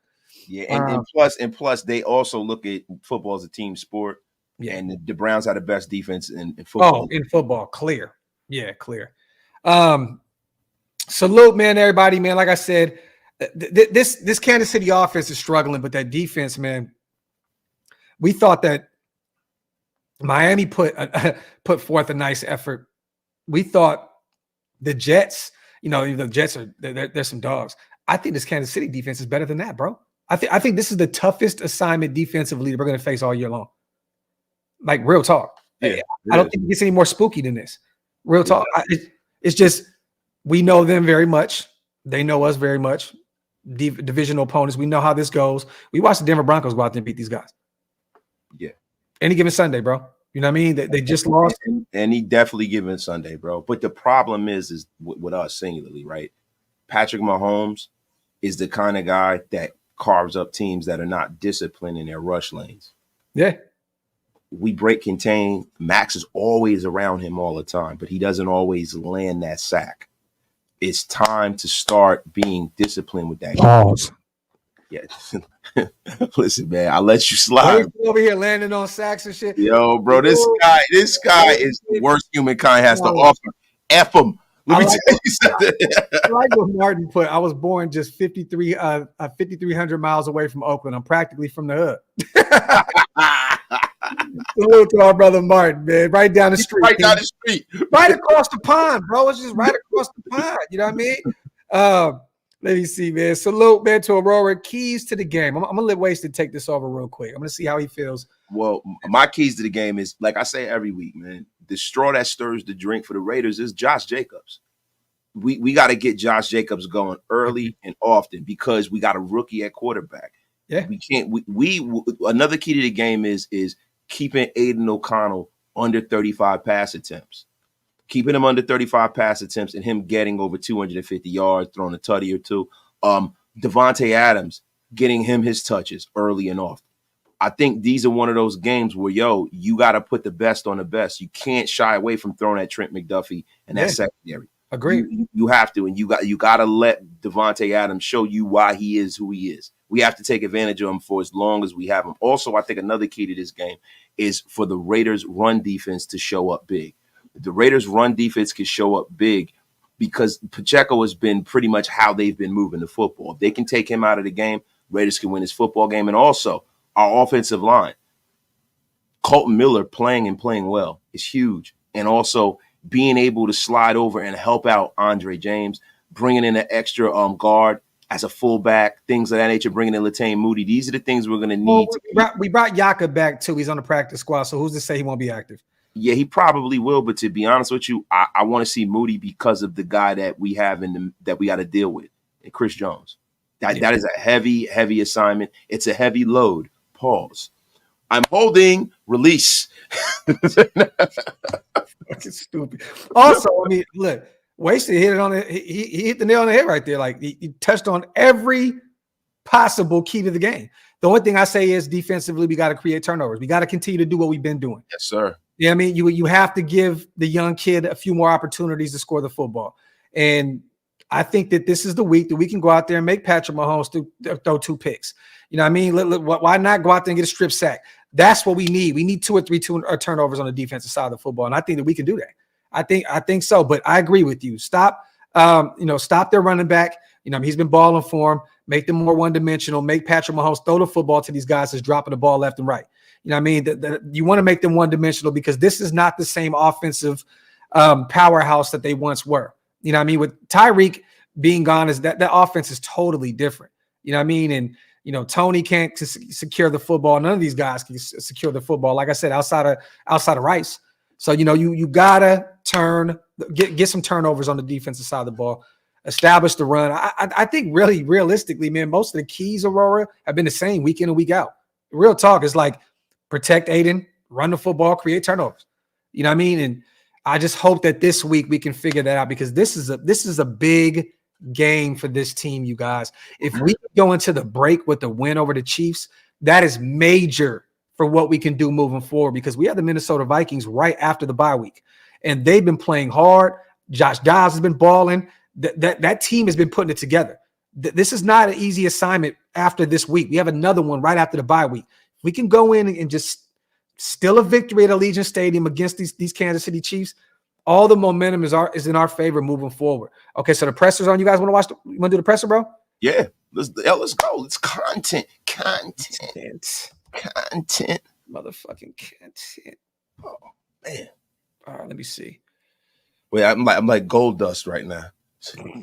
Yeah, and plus they also look at football as a team sport. Yeah, and the Browns have the best defense in football. Oh, in football, clear. Yeah, clear. Salute, man, everybody, man. Like I said, this Kansas City offense is struggling, but that defense, man, we thought that Miami put forth a nice effort. We thought the Jets, you know, the Jets they're some dogs. I think this Kansas City defense is better than that, bro. I think this is the toughest assignment defensively we're going to face all year long. Like real talk. Yeah, I don't think it gets any more spooky than this. Real talk. It's just we know them very much. They know us very much. Divisional opponents. We know how this goes. We watched the Denver Broncos go out there and beat these guys. Yeah. Any given Sunday, bro. You know what I mean? They just lost. And he definitely given Sunday, bro. But the problem is with us singularly, right? Patrick Mahomes is the kind of guy that carves up teams that are not disciplined in their rush lanes. Yeah. We break contain. Max is always around him all the time, but he doesn't always land that sack. It's time to start being disciplined with that. Pause. Yeah. Listen, man, I let you slide. Over here landing on sacks and shit. Yo, bro, this guy is the worst humankind has to offer. F him. Let me tell you something. I like what Martin put. I was born just 5,300 miles away from Oakland. I'm practically from the hood. Salute to our brother Martin, man. Right down the street. Right down the street. Right across the pond, bro. It's just right across the pond. You know what I mean? Let me see, man. Salute, man, to Aurora. Keys to the game. I'm going to let Wasted take this over real quick. I'm going to see how he feels. Well, my keys to the game is, like I say every week, man, the straw that stirs the drink for the Raiders is Josh Jacobs. We got to get Josh Jacobs going early and often because we got a rookie at quarterback. Yeah. We can't another key to the game is keeping Aiden O'Connell under 35 pass attempts. keeping him under 35 pass attempts and him getting over 250 yards, throwing a tutty or two. Devontae Adams, getting him his touches early and often. I think these are one of those games where, you got to put the best on the best. You can't shy away from throwing at Trent McDuffie and that secondary. Agreed. You have to, and you got to let Devontae Adams show you why he is who he is. We have to take advantage of him for as long as we have him. Also, I think another key to this game is for the Raiders' run defense to show up big. The Raiders' run defense can show up big because Pacheco has been pretty much how they've been moving the football. If they can take him out of the game, Raiders can win this football game. And also, our offensive line, Colton Miller playing well is huge. And also being able to slide over and help out Andre James, bringing in an extra guard as a fullback, things of that nature, bringing in Latane Moody. These are the things we're going to need. We brought Yaka back, too. He's on the practice squad, so who's to say he won't be active? Yeah, he probably will, but to be honest with you, I want to see Moody because of the guy that we have that we got to deal with, and Chris Jones. That is a heavy assignment. It's a heavy load. Pause. I'm holding release. Fucking stupid. Also, I mean, look, Wasted hit it on it. He hit the nail on the head right there. Like he touched on every possible key to the game. The only thing I say is defensively, we got to create turnovers. We got to continue to do what we've been doing. Yes, sir. Yeah, I mean, you have to give the young kid a few more opportunities to score the football. And I think that this is the week that we can go out there and make Patrick Mahomes throw 2 picks. You know what I mean? Why not go out there and get a strip sack? That's what we need. We need 2 or 3 turnovers on the defensive side of the football, and I think that we can do that. I think so, but I agree with you. Stop their running back. He's been balling for him. Make them more one-dimensional. Make Patrick Mahomes throw the football to these guys that's dropping the ball left and right. You know what I mean? You want to make them one-dimensional because this is not the same offensive powerhouse that they once were. You know what I mean? With Tyreek being gone, is that offense is totally different. You know what I mean? And Tony can't secure the football. None of these guys can secure the football. Like I said, outside of Rice. So you gotta get some turnovers on the defensive side of the ball. Establish the run. I think really realistically, man, most of the keys, Aurora, have been the same week in and week out. Real talk is like protect Aiden, run the football, create turnovers. You know what I mean? And I just hope that this week we can figure that out because this is a big game for this team, you guys. If we go into the break with the win over the Chiefs, that is major for what we can do moving forward because we have the Minnesota Vikings right after the bye week, and they've been playing hard. Josh Dobbs has been balling. That team has been putting it together. This is not an easy assignment after this week. We have another one right after the bye week. We can go in and just steal a victory at Allegiant Stadium against these Kansas City Chiefs. All the momentum is in our favor moving forward. Okay, so the presser's on. You guys want to watch? You want to do the presser, bro? Yeah, let's go. It's content. Motherfucking content. Oh man. All right, let me see. Wait, I'm like gold dust right now.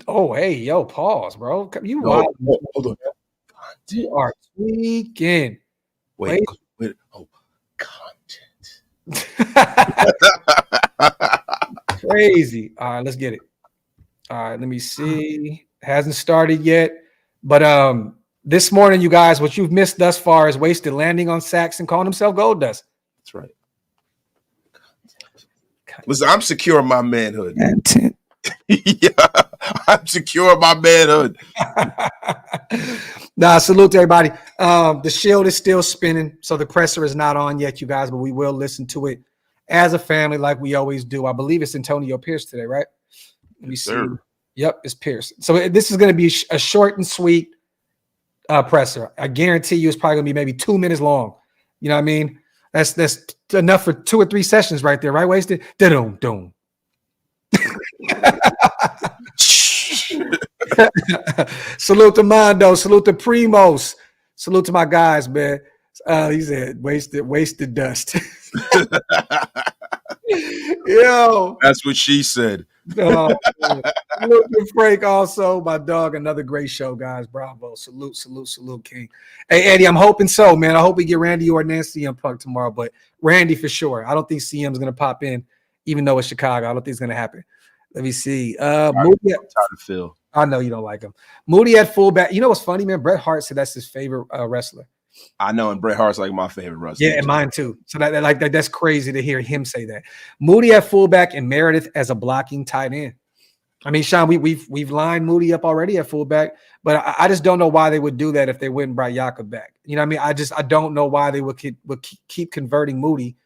Oh, hey, yo, pause, bro. Hold on. You are tweaking. Wait. Oh, content. Crazy. All right, let's get it. All right, let me see. Hasn't started yet, but this morning, you guys, what you've missed thus far is Wasted landing on sacks and calling himself Gold Dust. That's right. Listen, I'm secure in my manhood. Yeah, I'm secure in my manhood. Salute to everybody. The shield is still spinning, so the presser is not on yet, you guys, but we will listen to it as a family like we always do. I believe it's Antonio Pierce today, right? Let me see. Sir. Yep, it's Pierce. So this is going to be a short and sweet presser. I guarantee you it's probably going to be maybe 2 minutes long. You know what I mean? That's enough for 2 or 3 sessions right there, right? Wasted. Da-dum. Salute to Mondo. Salute to Primos. Salute to my guys, man. He said wasted dust. Yo. That's what she said. Salute to Frank also, my dog. Another great show, guys. Bravo. Salute, King. Hey, Eddie, I'm hoping so, man. I hope we get Randy or Nancy CM Punk tomorrow, but Randy for sure. I don't think CM's going to pop in, even though it's Chicago. I don't think it's going to happen. Let me see. Moody Phil. I know you don't like him. Moody at fullback. You know what's funny, man? Bret Hart said that's his favorite wrestler. I know, and Bret Hart's like my favorite wrestler. Yeah, and mine too. So that's crazy to hear him say that. Moody at fullback and Meredith as a blocking tight end. I mean, Sean, we've lined Moody up already at fullback, but I just don't know why they would do that if they wouldn't bring Jakob back. You know what I mean? I don't know why they would keep converting Moody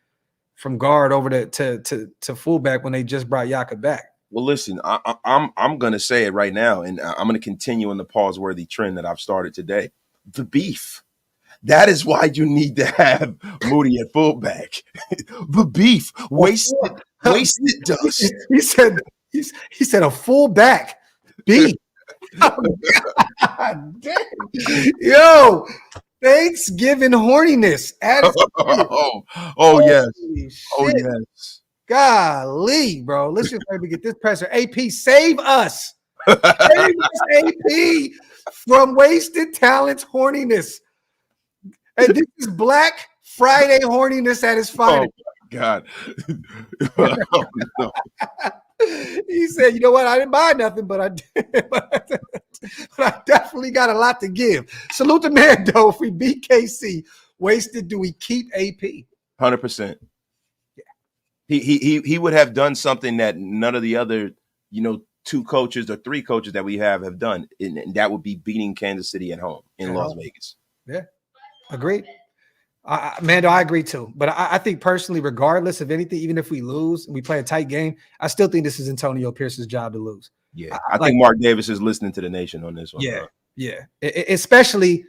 from guard over to fullback when they just brought Jakob back. Well, listen, I'm gonna say it right now, and I'm gonna continue on the pause-worthy trend that I've started today. The beef. That is why you need to have Moody at fullback. The beef, wasted dust. He said a fullback beef. Oh, God damn. Yo, Thanksgiving horniness. Oh yes. Oh yes. Golly, bro. Let's just maybe get this pressure. AP, save us. Save us, AP, from wasted talents horniness. And this is Black Friday horniness at its finest. Oh, my God. No. He said, you know what? I didn't buy nothing, but I did. But I definitely got a lot to give. Salute to Mando. If we beat KC, wasted, do we keep AP? 100%. Yeah. He would have done something that none of the other, 2 coaches or 3 coaches that we have done, and that would be beating Kansas City at home in Las Vegas. Yeah. Agreed. Mando, I agree too. But I think personally, regardless of anything, even if we lose and we play a tight game, I still think this is Antonio Pierce's job to lose. Yeah, I think Mark Davis is listening to the nation on this one. Yeah, yeah. Especially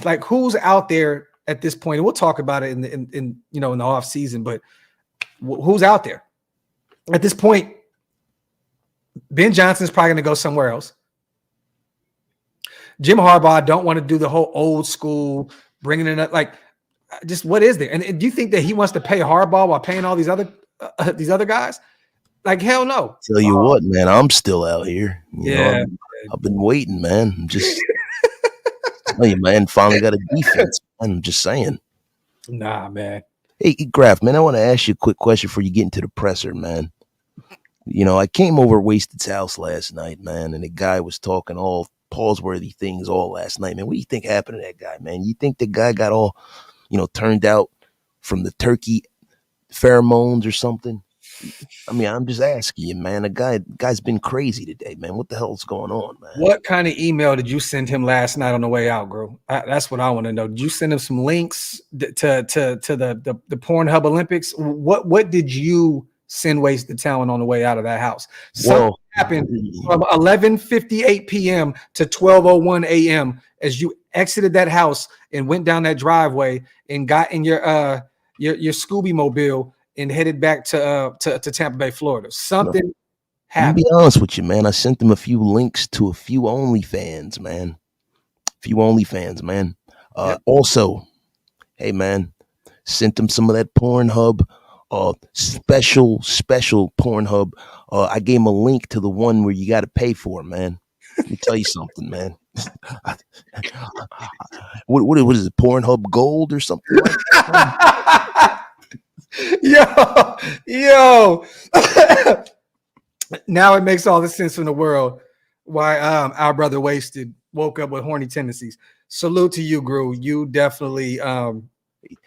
like who's out there at this point. And we'll talk about it in the off season. But who's out there at this point? Ben Johnson's probably going to go somewhere else. Jim Harbaugh don't want to do the whole old school bringing it up. Like, just what is there? And do you think that he wants to pay Harbaugh while paying all these other guys? Like, hell no. Tell you what, man, I'm still out here. Yeah, I've been waiting, man. I'm just tell you, man. Finally got a defense. I'm just saying. Nah, man. Hey, Graphk, man, I want to ask you a quick question before you get into the presser, man. I came over Wasted's house last night, man, and the guy was talking all pause-worthy things all last night, man. What do you think happened to that guy, man? You think the guy got all, turned out from the turkey pheromones or something? I mean, I'm just asking you, man. The guy's been crazy today, man. What the hell's going on, man? What kind of email did you send him last night on the way out, bro? That's what I want to know. Did you send him some links to the Pornhub Olympics? What did you send Wasted Talent on the way out of that house? Something happened from 11:58 p.m. to 12:01 a.m. as you exited that house and went down that driveway and got in your Scooby Mobile and headed back to Tampa Bay, Florida. Something happened. To be honest with you, man, I sent them a few links to a few OnlyFans, man. Yep. Also, hey, man, sent them some of that Pornhub. Special Pornhub. I gave him a link to the one where you got to pay for it, man. Let me tell you something, man. What is it? Pornhub Gold or something like that? Yo. Now it makes all the sense in the world why our brother Wasted woke up with horny tendencies. Salute to you, Gru. You definitely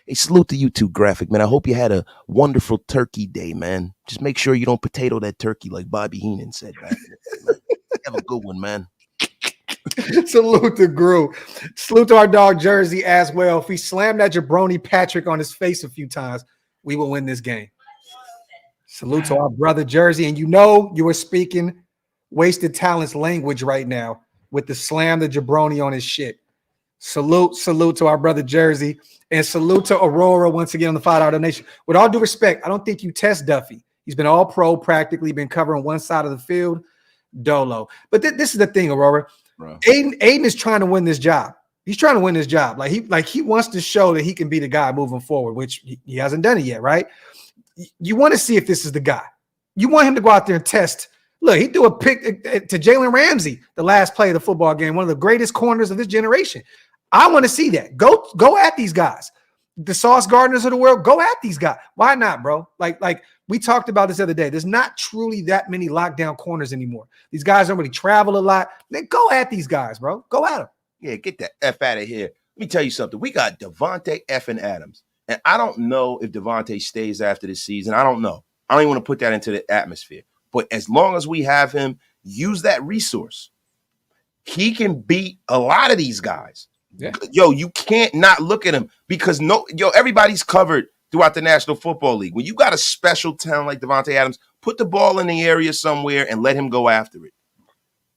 Hey, salute to you too, Graphk, man. I hope you had a wonderful turkey day, man. Just make sure you don't potato that turkey like Bobby Heenan said back in the day, man. Have a good one, man. Salute to Gru. Salute to our dog Jersey as well. If we slam that jabroni Patrick on his face a few times, we will win this game. Salute to our brother Jersey. And you were speaking Wasted Talents language right now with the slam the jabroni on his shit. Salute to our brother Jersey. And salute to Aurora once again on the $5 donation. With all due respect, I don't think you test Duffy. He's been all pro, practically been covering one side of the field. Dolo. But this is the thing, Aurora. Bro. Aiden is trying to win this job. He's trying to win this job. Like he wants to show that he can be the guy moving forward, which he hasn't done it yet, right? You want to see if this is the guy. You want him to go out there and test. Look, he threw a pick to Jalen Ramsey the last play of the football game, one of the greatest corners of this generation. I want to see that. Go at these guys. The Sauce Gardners of the world, go at these guys. Why not, bro? Like we talked about this the other day. There's not truly that many lockdown corners anymore. These guys don't really travel a lot. Then go at these guys, bro. Go at them. Yeah, get the F out of here. Let me tell you something. We got Devontae effing Adams. And I don't know if Devontae stays after this season. I don't know. I don't even want to put that into the atmosphere. But as long as we have him, use that resource. He can beat a lot of these guys. Yeah. Yo, you can't not look at him because everybody's covered throughout the National Football League. When you got a special talent like Devontae Adams, put the ball in the area somewhere and let him go after it.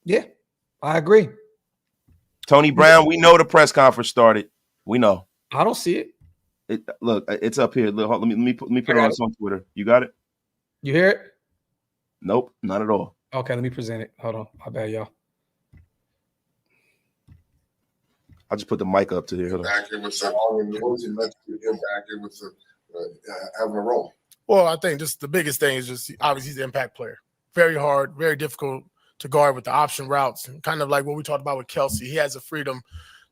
Yeah, I agree. Tony Brown, we know the press conference started. We know. I don't see it. Look, it's up here. Look, let me put it on Twitter. You got it? You hear it? Nope, not at all. Okay, let me present it. Hold on. My bad, y'all. I'll just put the mic up to here. Back here with the having a role. Well, I think just the biggest thing is just obviously he's an impact player. Very hard, very difficult to guard with the option routes. And kind of like what we talked about with Kelsey. He has the freedom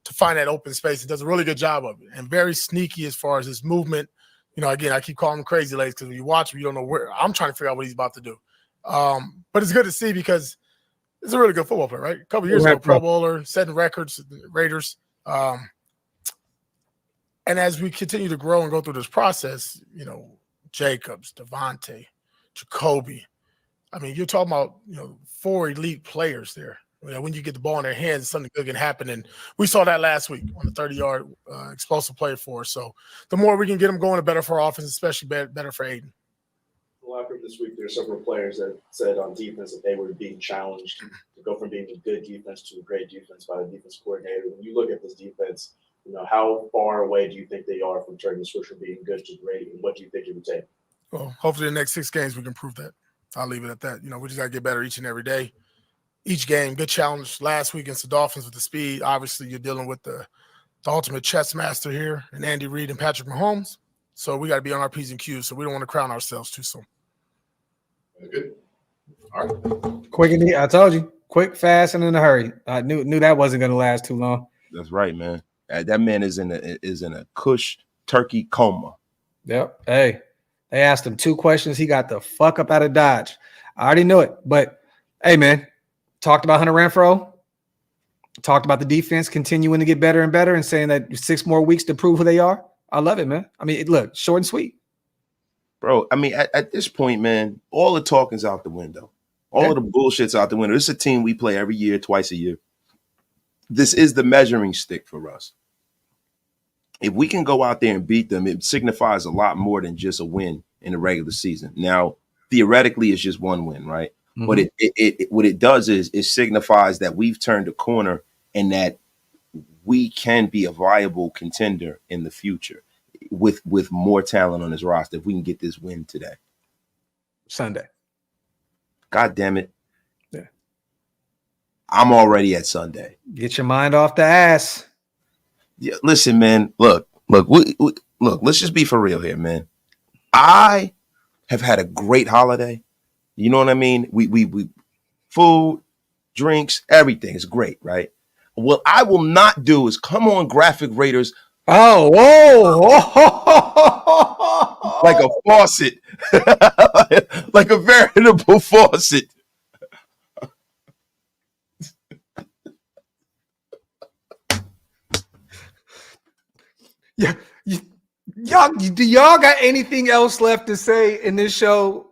to find that open space. He does a really good job of it. And very sneaky as far as his movement. You know, again, I keep calling him crazy legs because when you watch him, you don't know where. I'm trying to figure out what he's about to do. But it's good to see because he's a really good football player, right? A couple years ago, Pro Bowler, setting records, Raiders. And as we continue to grow and go through this process, you know, Jacobs, Devontae, Jacoby. I mean, you're talking about, you know, 4 elite players there. You know, when you get the ball in their hands, something good can happen. And we saw that last week on the 30-yard explosive play for us. So the more we can get them going, the better for our offense, especially better for Aiden. The locker room this week, there are several players that said on defense that they were being challenged to go from being a good defense to a great defense by the defense coordinator. When you look at this defense, you know, how far away do you think they are from turning the switch from being good to great, and what do you think it would take? Well, hopefully the next 6 games we can prove that. I'll leave it at that. You know, we just got to get better each and every day. Each game, good challenge. Last week against the Dolphins with the speed. Obviously, you're dealing with the ultimate chess master here, and Andy Reid and Patrick Mahomes. So we got to be on our P's and Q's, so we don't want to crown ourselves too soon. Good. All right. Quick and I told you, quick, fast, and in a hurry. I knew that wasn't going to last too long. That's right, man. That man is in a Kush turkey coma. Yep. Hey, they asked him 2 questions. He got the fuck up out of Dodge. I already knew it. But, hey, man, talked about Hunter Renfrow. Talked about the defense continuing to get better and better and saying that 6 more weeks to prove who they are. I love it, man. I mean, look, short and sweet. Bro, I mean, at this point, man, all the talking's out the window. All of the bullshit's out the window. This is a team we play every year, twice a year. This is the measuring stick for us. If we can go out there and beat them, it signifies a lot more than just a win in the regular season. Now, theoretically, it's just 1 win, right? Mm-hmm. But what it does is it signifies that we've turned a corner and that we can be a viable contender in the future with more talent on this roster if we can get this win today. Sunday. God damn it. Yeah. I'm already at Sunday. Get your mind off the ass. Yeah, listen, man. Look, let's just be for real here, man. I have had a great holiday. You know what I mean? We food, drinks, everything is great, right? What I will not do is come on Graphk Raiders. Oh, whoa. Like a faucet. Like a veritable faucet. Yeah, y'all. Do y'all got anything else left to say in this show?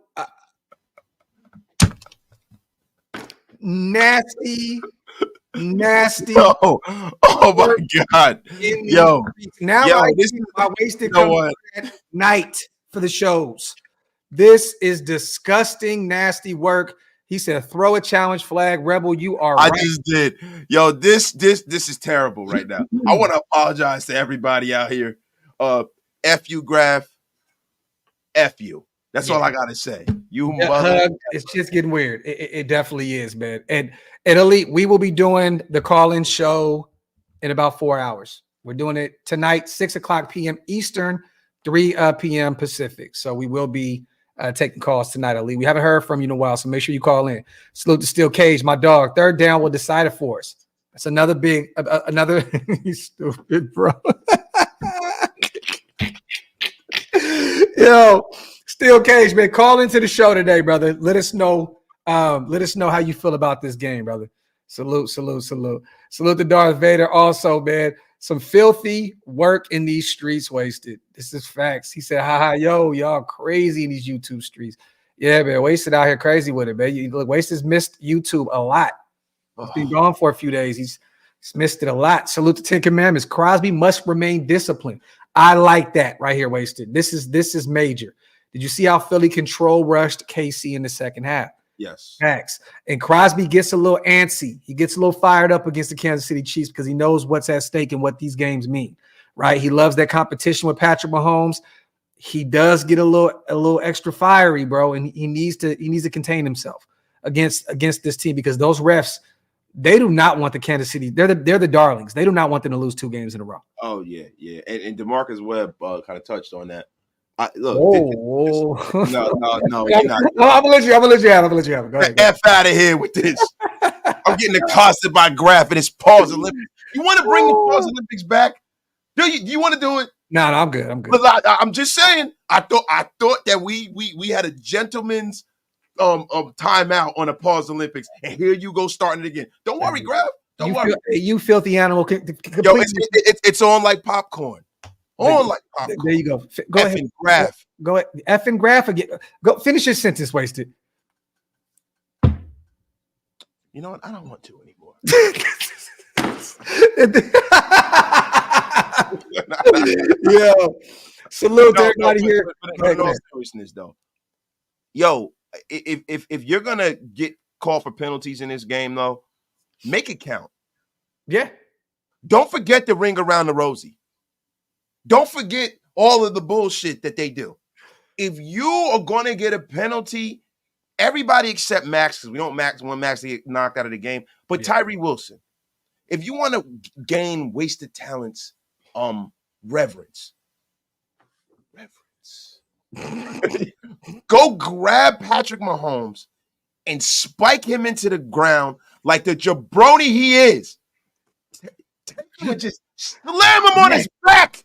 Nasty. Oh my God. Yo. Now I wasted night for the shows. This is disgusting, nasty work. He said, throw a challenge flag. Rebel, you are right. I just did. Yo, this is terrible right now. I want to apologize to everybody out here. F you, Graphk. F you. That's all I got to say. You mother. It's just getting weird. It definitely is, man. And Elite, we will be doing the call-in show in about 4 hours. We're doing it tonight, 6:00 p.m. Eastern, 3 p.m. Pacific. So we will be taking calls tonight, Elite. We haven't heard from you in a while, so make sure you call in. Salute to Steel Cage, my dog. Third down will decide it for us. That's another big, another stupid, bro. Yo, Steel Cage, man, call into the show today, brother. Let us know how you feel about this game, brother. Salute to Darth Vader also, man. Some filthy work in these streets, Wasted. This is facts. He said, ha, yo, y'all crazy in these YouTube streets. Yeah, man, Wasted out here crazy with it, man. Look, Wasted's missed YouTube a lot. He's been gone for a few days. He's missed it a lot. Salute the 10 Commandments. Crosby must remain disciplined. I like that right here, Wasted. This is major. Did you see how Philly control rushed KC in the second half? Yes. Facts. And Crosby gets a little antsy. He gets a little fired up against the Kansas City Chiefs because he knows what's at stake and what these games mean, right? He loves that competition with Patrick Mahomes. He does get a little extra fiery, bro, and he needs to contain himself against this team because those refs, they do not want the Kansas City. They're the darlings. They do not want them to lose 2 games in a row. Oh yeah. And DeMarcus Webb kind of touched on that. Look, no. You're not. I'm gonna let you have it. Go ahead. F out of here with this. I'm getting accosted by Graphk and his pause Olympics. You want to bring the pause Olympics back? Do you want to do it? No, I'm good. But I'm just saying. I thought that we had a gentleman's timeout on a pause Olympics, and here you go starting it again. Don't worry, Graphk. Don't worry. You filthy animal. Yo, it's on like popcorn. On like popcorn. There you go. Go ahead. Graphk. Go ahead. Effing Graphk again. Go finish your sentence, Wasted. You know what? I don't want to anymore. Yo, salute to everybody here. But no seriousness, though. Yo, if you're gonna get called for penalties in this game, though, make it count. Yeah. Don't forget the ring around the rosy. Don't forget all of the bullshit that they do. If you are going to get a penalty, everybody except Maxx, because we don't want Maxx to get knocked out of the game, but Tyree Wilson, if you want to gain wasted talents, reverence. Go grab Patrick Mahomes and spike him into the ground like the jabroni he is. Just slam him on his back.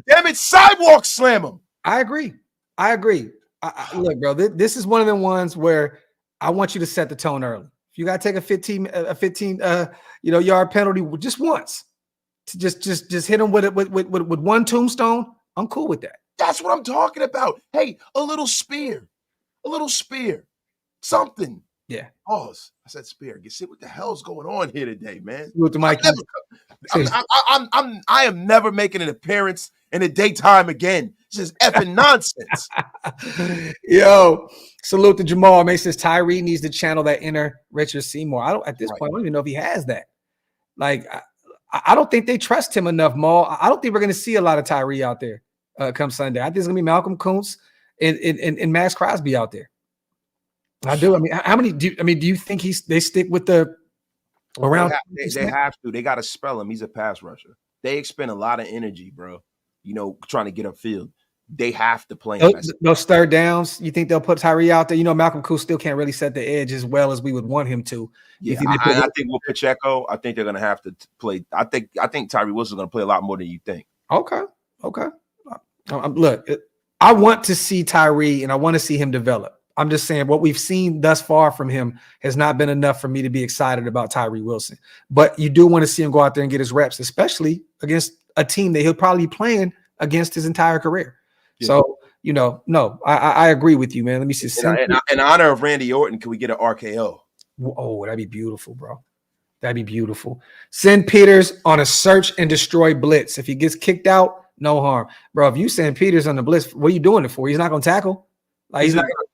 Damn it, sidewalk slam him. I agree. Look, bro, this is one of the ones where I want you to set the tone early. If you got to take a 15 yard penalty just once, to just hit him with one tombstone, I'm cool with that. That's what I'm talking about. Hey, a little spear, something. Yeah. Pause. I said spear. You see what the hell's going on here today, man? With the mic. I am never making an appearance in the daytime again. This is effing nonsense. Yo, salute to Jamal. May says Tyree needs to channel that inner Richard Seymour. At this point, I don't even know if he has that. Like, I don't think they trust him enough, Maul. I don't think we're going to see a lot of Tyree out there come Sunday. I think it's going to be Malcolm Kuntz and Maxx Crosby out there. I do. I mean, how many do you think they stick with the around? They have to. They got to spell him. He's a pass rusher. They expend a lot of energy, bro. Trying to get upfield. They have to play him. Those third downs, you think they'll put Tyree out there? Malcolm Kuntz still can't really set the edge as well as we would want him to. Yeah, I think with Pacheco, I think they're going to have to play. I think Tyree Wilson's going to play a lot more than you think. Okay. Look, I want to see Tyree and I want to see him develop. I'm just saying what we've seen thus far from him has not been enough for me to be excited about Tyree Wilson. But you do want to see him go out there and get his reps, especially against a team that he'll probably be playing against his entire career. Yeah. So, no, I agree with you, man. Let me see. In honor of Randy Orton, can we get an RKO? Oh, that'd be beautiful, bro. That'd be beautiful. Send Peters on a search and destroy blitz. If he gets kicked out, no harm. Bro, if you send Peters on the blitz, what are you doing it for? He's not going to tackle. Like he's not going to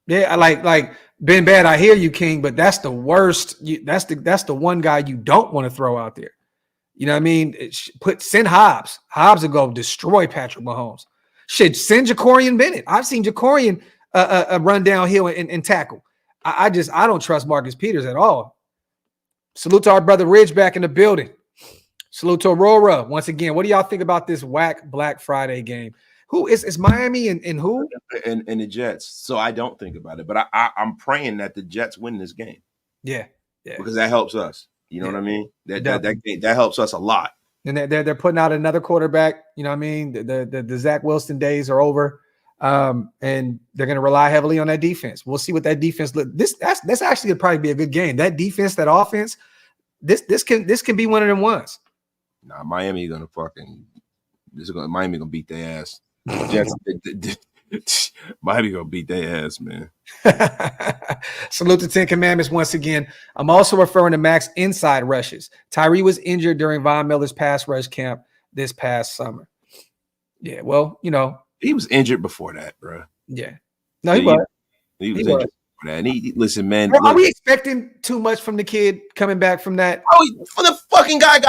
Yeah, like Ben Bad, I hear you, King, but that's the worst. That's the one guy you don't want to throw out there. You know what I mean? Send Hobbs. Hobbs will go destroy Patrick Mahomes. Shit, send Jacorian Bennett. I've seen Jacorian run downhill and tackle. I don't trust Marcus Peters at all. Salute to our brother Ridge back in the building. Salute to Aurora once again. What do y'all think about this whack Black Friday game? Who is Miami and who? And the Jets. So I don't think about it, but I'm praying that the Jets win this game. Yeah. Because that helps us. You know what I mean? That helps us a lot. And they're putting out another quarterback. You know what I mean? The Zach Wilson days are over, and they're going to rely heavily on that defense. We'll see what that defense look. That's actually probably be a good game. That defense, that offense, this can be one of them ones. Nah, Miami gonna Miami gonna beat their ass. Jets, Miami gonna beat their ass, man. Salute the 10 Commandments once again. I'm also referring to Maxx inside rushes. Tyree was injured during Von Miller's pass rush camp this past summer. Yeah, well, he was injured before that, bro. Yeah, no, he was. He was injured before that. And listen, man. Well, are we expecting too much from the kid coming back from that? Oh, for the fucking guy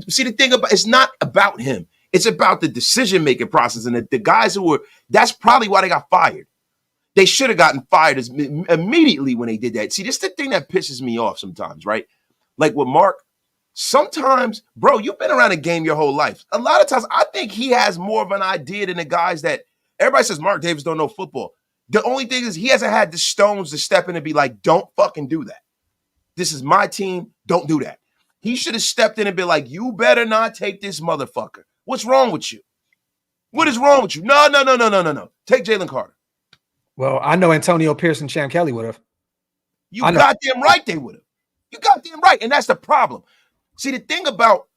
see the thing about it's not about him. It's about the decision-making process and the guys that's probably why they got fired. They should have gotten fired immediately when they did that. See, this is the thing that pisses me off sometimes, right? Like with Mark, sometimes, bro, you've been around a game your whole life. A lot of times, I think he has more of an idea than the guys that everybody says Mark Davis don't know football. The only thing is he hasn't had the stones to step in and be like, don't fucking do that. This is my team. Don't do that. He should have stepped in and been like, you better not take this motherfucker. What's wrong with you? What is wrong with you? No. Take Jalen Carter. Well, I know Antonio Pierce and Champ Kelly would have. You goddamn right they would have. You goddamn right. And that's the problem. See, the thing about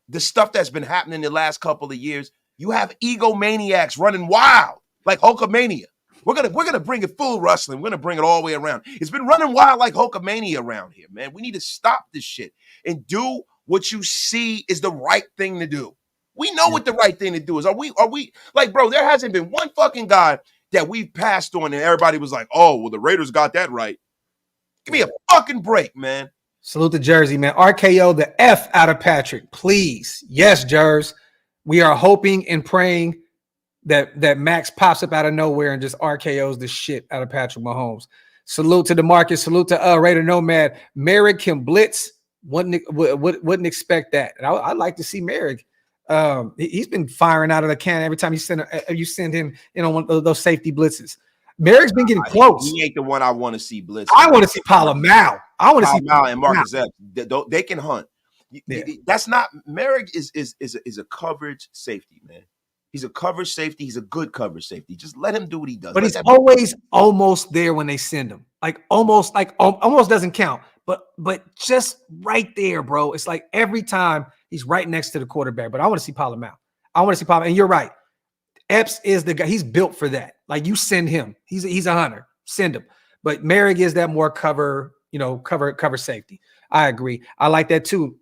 the stuff that's been happening the last couple of years, you have egomaniacs running wild, like Hulkamania. We're gonna bring it full wrestling. We're gonna bring it all the way around. It's been running wild like Hulkamania around here, man. We need to stop this shit and do what you see is the right thing to do. We know what the right thing to do is. Are we like, bro, there hasn't been one fucking guy that we've passed on and everybody was like, oh, well, the Raiders got that right. Give me a fucking break, man. Salute to Jersey, man. RKO the F out of Patrick, please. Yes, Jers. We are hoping and praying that Max pops up out of nowhere and just RKOs the shit out of Patrick Mahomes. Salute to DeMarcus. Salute to Raider Nomad. Merrick can blitz. Wouldn't expect that. And I'd like to see Merrick. He's been firing out of the can every time you send him on one of those safety blitzes. Merrick's been getting close. He ain't the one I want to see blitz. I want to see Palomau. I want to see Palomau and Marcus Epps. They can hunt. Yeah. That's not Merrick is a coverage safety, man. He's a coverage safety. He's a good coverage safety. Just let him do what he does. But he's always almost there when they send him. Almost doesn't count. But just right there, bro. It's like every time he's right next to the quarterback. But I want to see Palomau. And you're right. Epps is the guy. He's built for that. Like you send him. He's a hunter. Send him. But Merrick is that more cover safety. I agree. I like that too.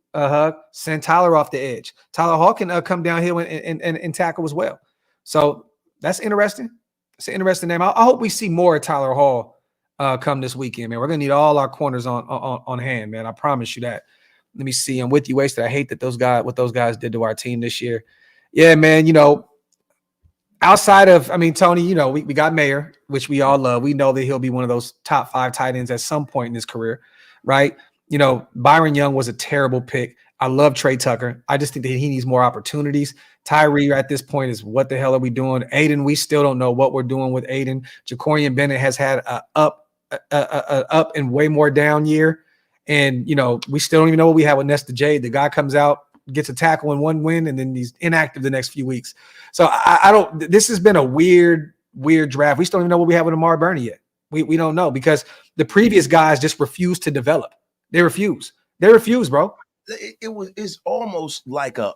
Send Tyler off the edge. Tyler Hall can come downhill and tackle as well. So that's interesting. It's an interesting name. I hope we see more of Tyler Hall come this weekend, man. We're gonna need all our corners on hand, man. I promise you that. Let me see. I'm with you, Wasted. I hate that what those guys did to our team this year. Yeah, man. Outside of, Tony, we got Mayer, which we all love. We know that he'll be one of those top 5 tight ends at some point in his career, right? Byron Young was a terrible pick. I love Trey Tucker. I just think that he needs more opportunities. Tyree at this point is what the hell are we doing? Aiden, we still don't know what we're doing with Aiden. Jacorian Bennett has had a up and way more down year. And, we still don't even know what we have with Nesta J. The guy comes out, gets a tackle in one win, and then he's inactive the next few weeks. So this has been a weird draft. We still don't even know what we have with Amar Burney yet. We don't know because the previous guys just refuse to develop. They refuse, bro. It's almost like a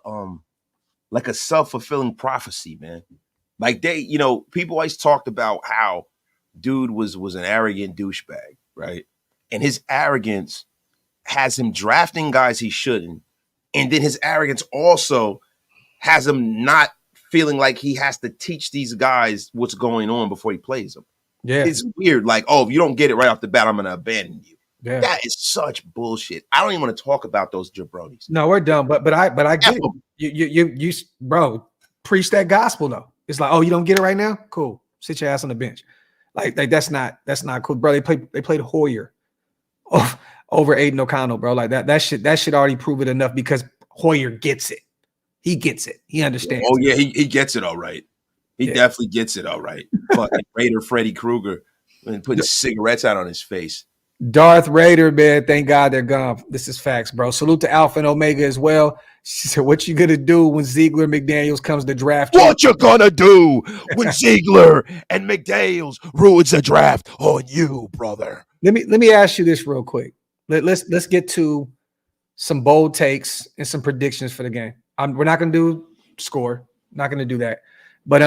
self-fulfilling prophecy, man. Like people always talked about how dude was an arrogant douchebag, right? And his arrogance has him drafting guys he shouldn't. And then his arrogance also has him not feeling like he has to teach these guys what's going on before he plays them. Yeah. It's weird. Like, oh, if you don't get it right off the bat, I'm going to abandon you. Yeah. That is such bullshit. I don't even want to talk about those jabronis. No, we're done. But I get it. You bro, preach that gospel though. It's like, oh, you don't get it right now? Cool. Sit your ass on the bench. Like that's not cool, bro. They played Hoyer over Aiden O'Connell, bro. Like that should already prove it enough because Hoyer gets it. He gets it. He understands. Oh yeah, he gets it all right. He definitely gets it all right. Fucking Raider Freddy Krueger and putting cigarettes out on his face. Darth Raider, man. Thank God they're gone. This is facts, bro. Salute to Alpha and Omega as well. She said, what you gonna do when Ziegler McDaniels comes to draft you? What you gonna do when Ziegler and McDaniels ruins the draft on you, brother? Let me ask you this real quick. Let's get to some bold takes, and some predictions for the game. We're not going to do score. Not going to do that. But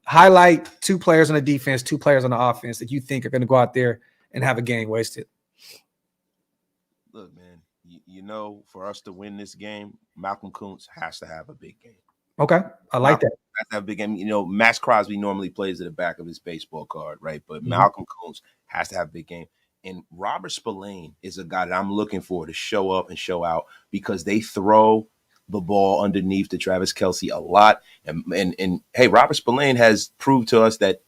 highlight 2 players on the defense, 2 players on the offense that you think are going to go out there and have a game wasted. Look, man, you know, for us to win this game, Malcolm Kuntz has to have a big game. Okay, I like that. Has to have a big game. You know, Maxx Crosby normally plays at the back of his baseball card, right? But Malcolm Kuntz has to have a big game. And Robert Spillane is a guy that I'm looking for to show up and show out because they throw the ball underneath to Travis Kelce a lot. And hey, Robert Spillane has proved to us that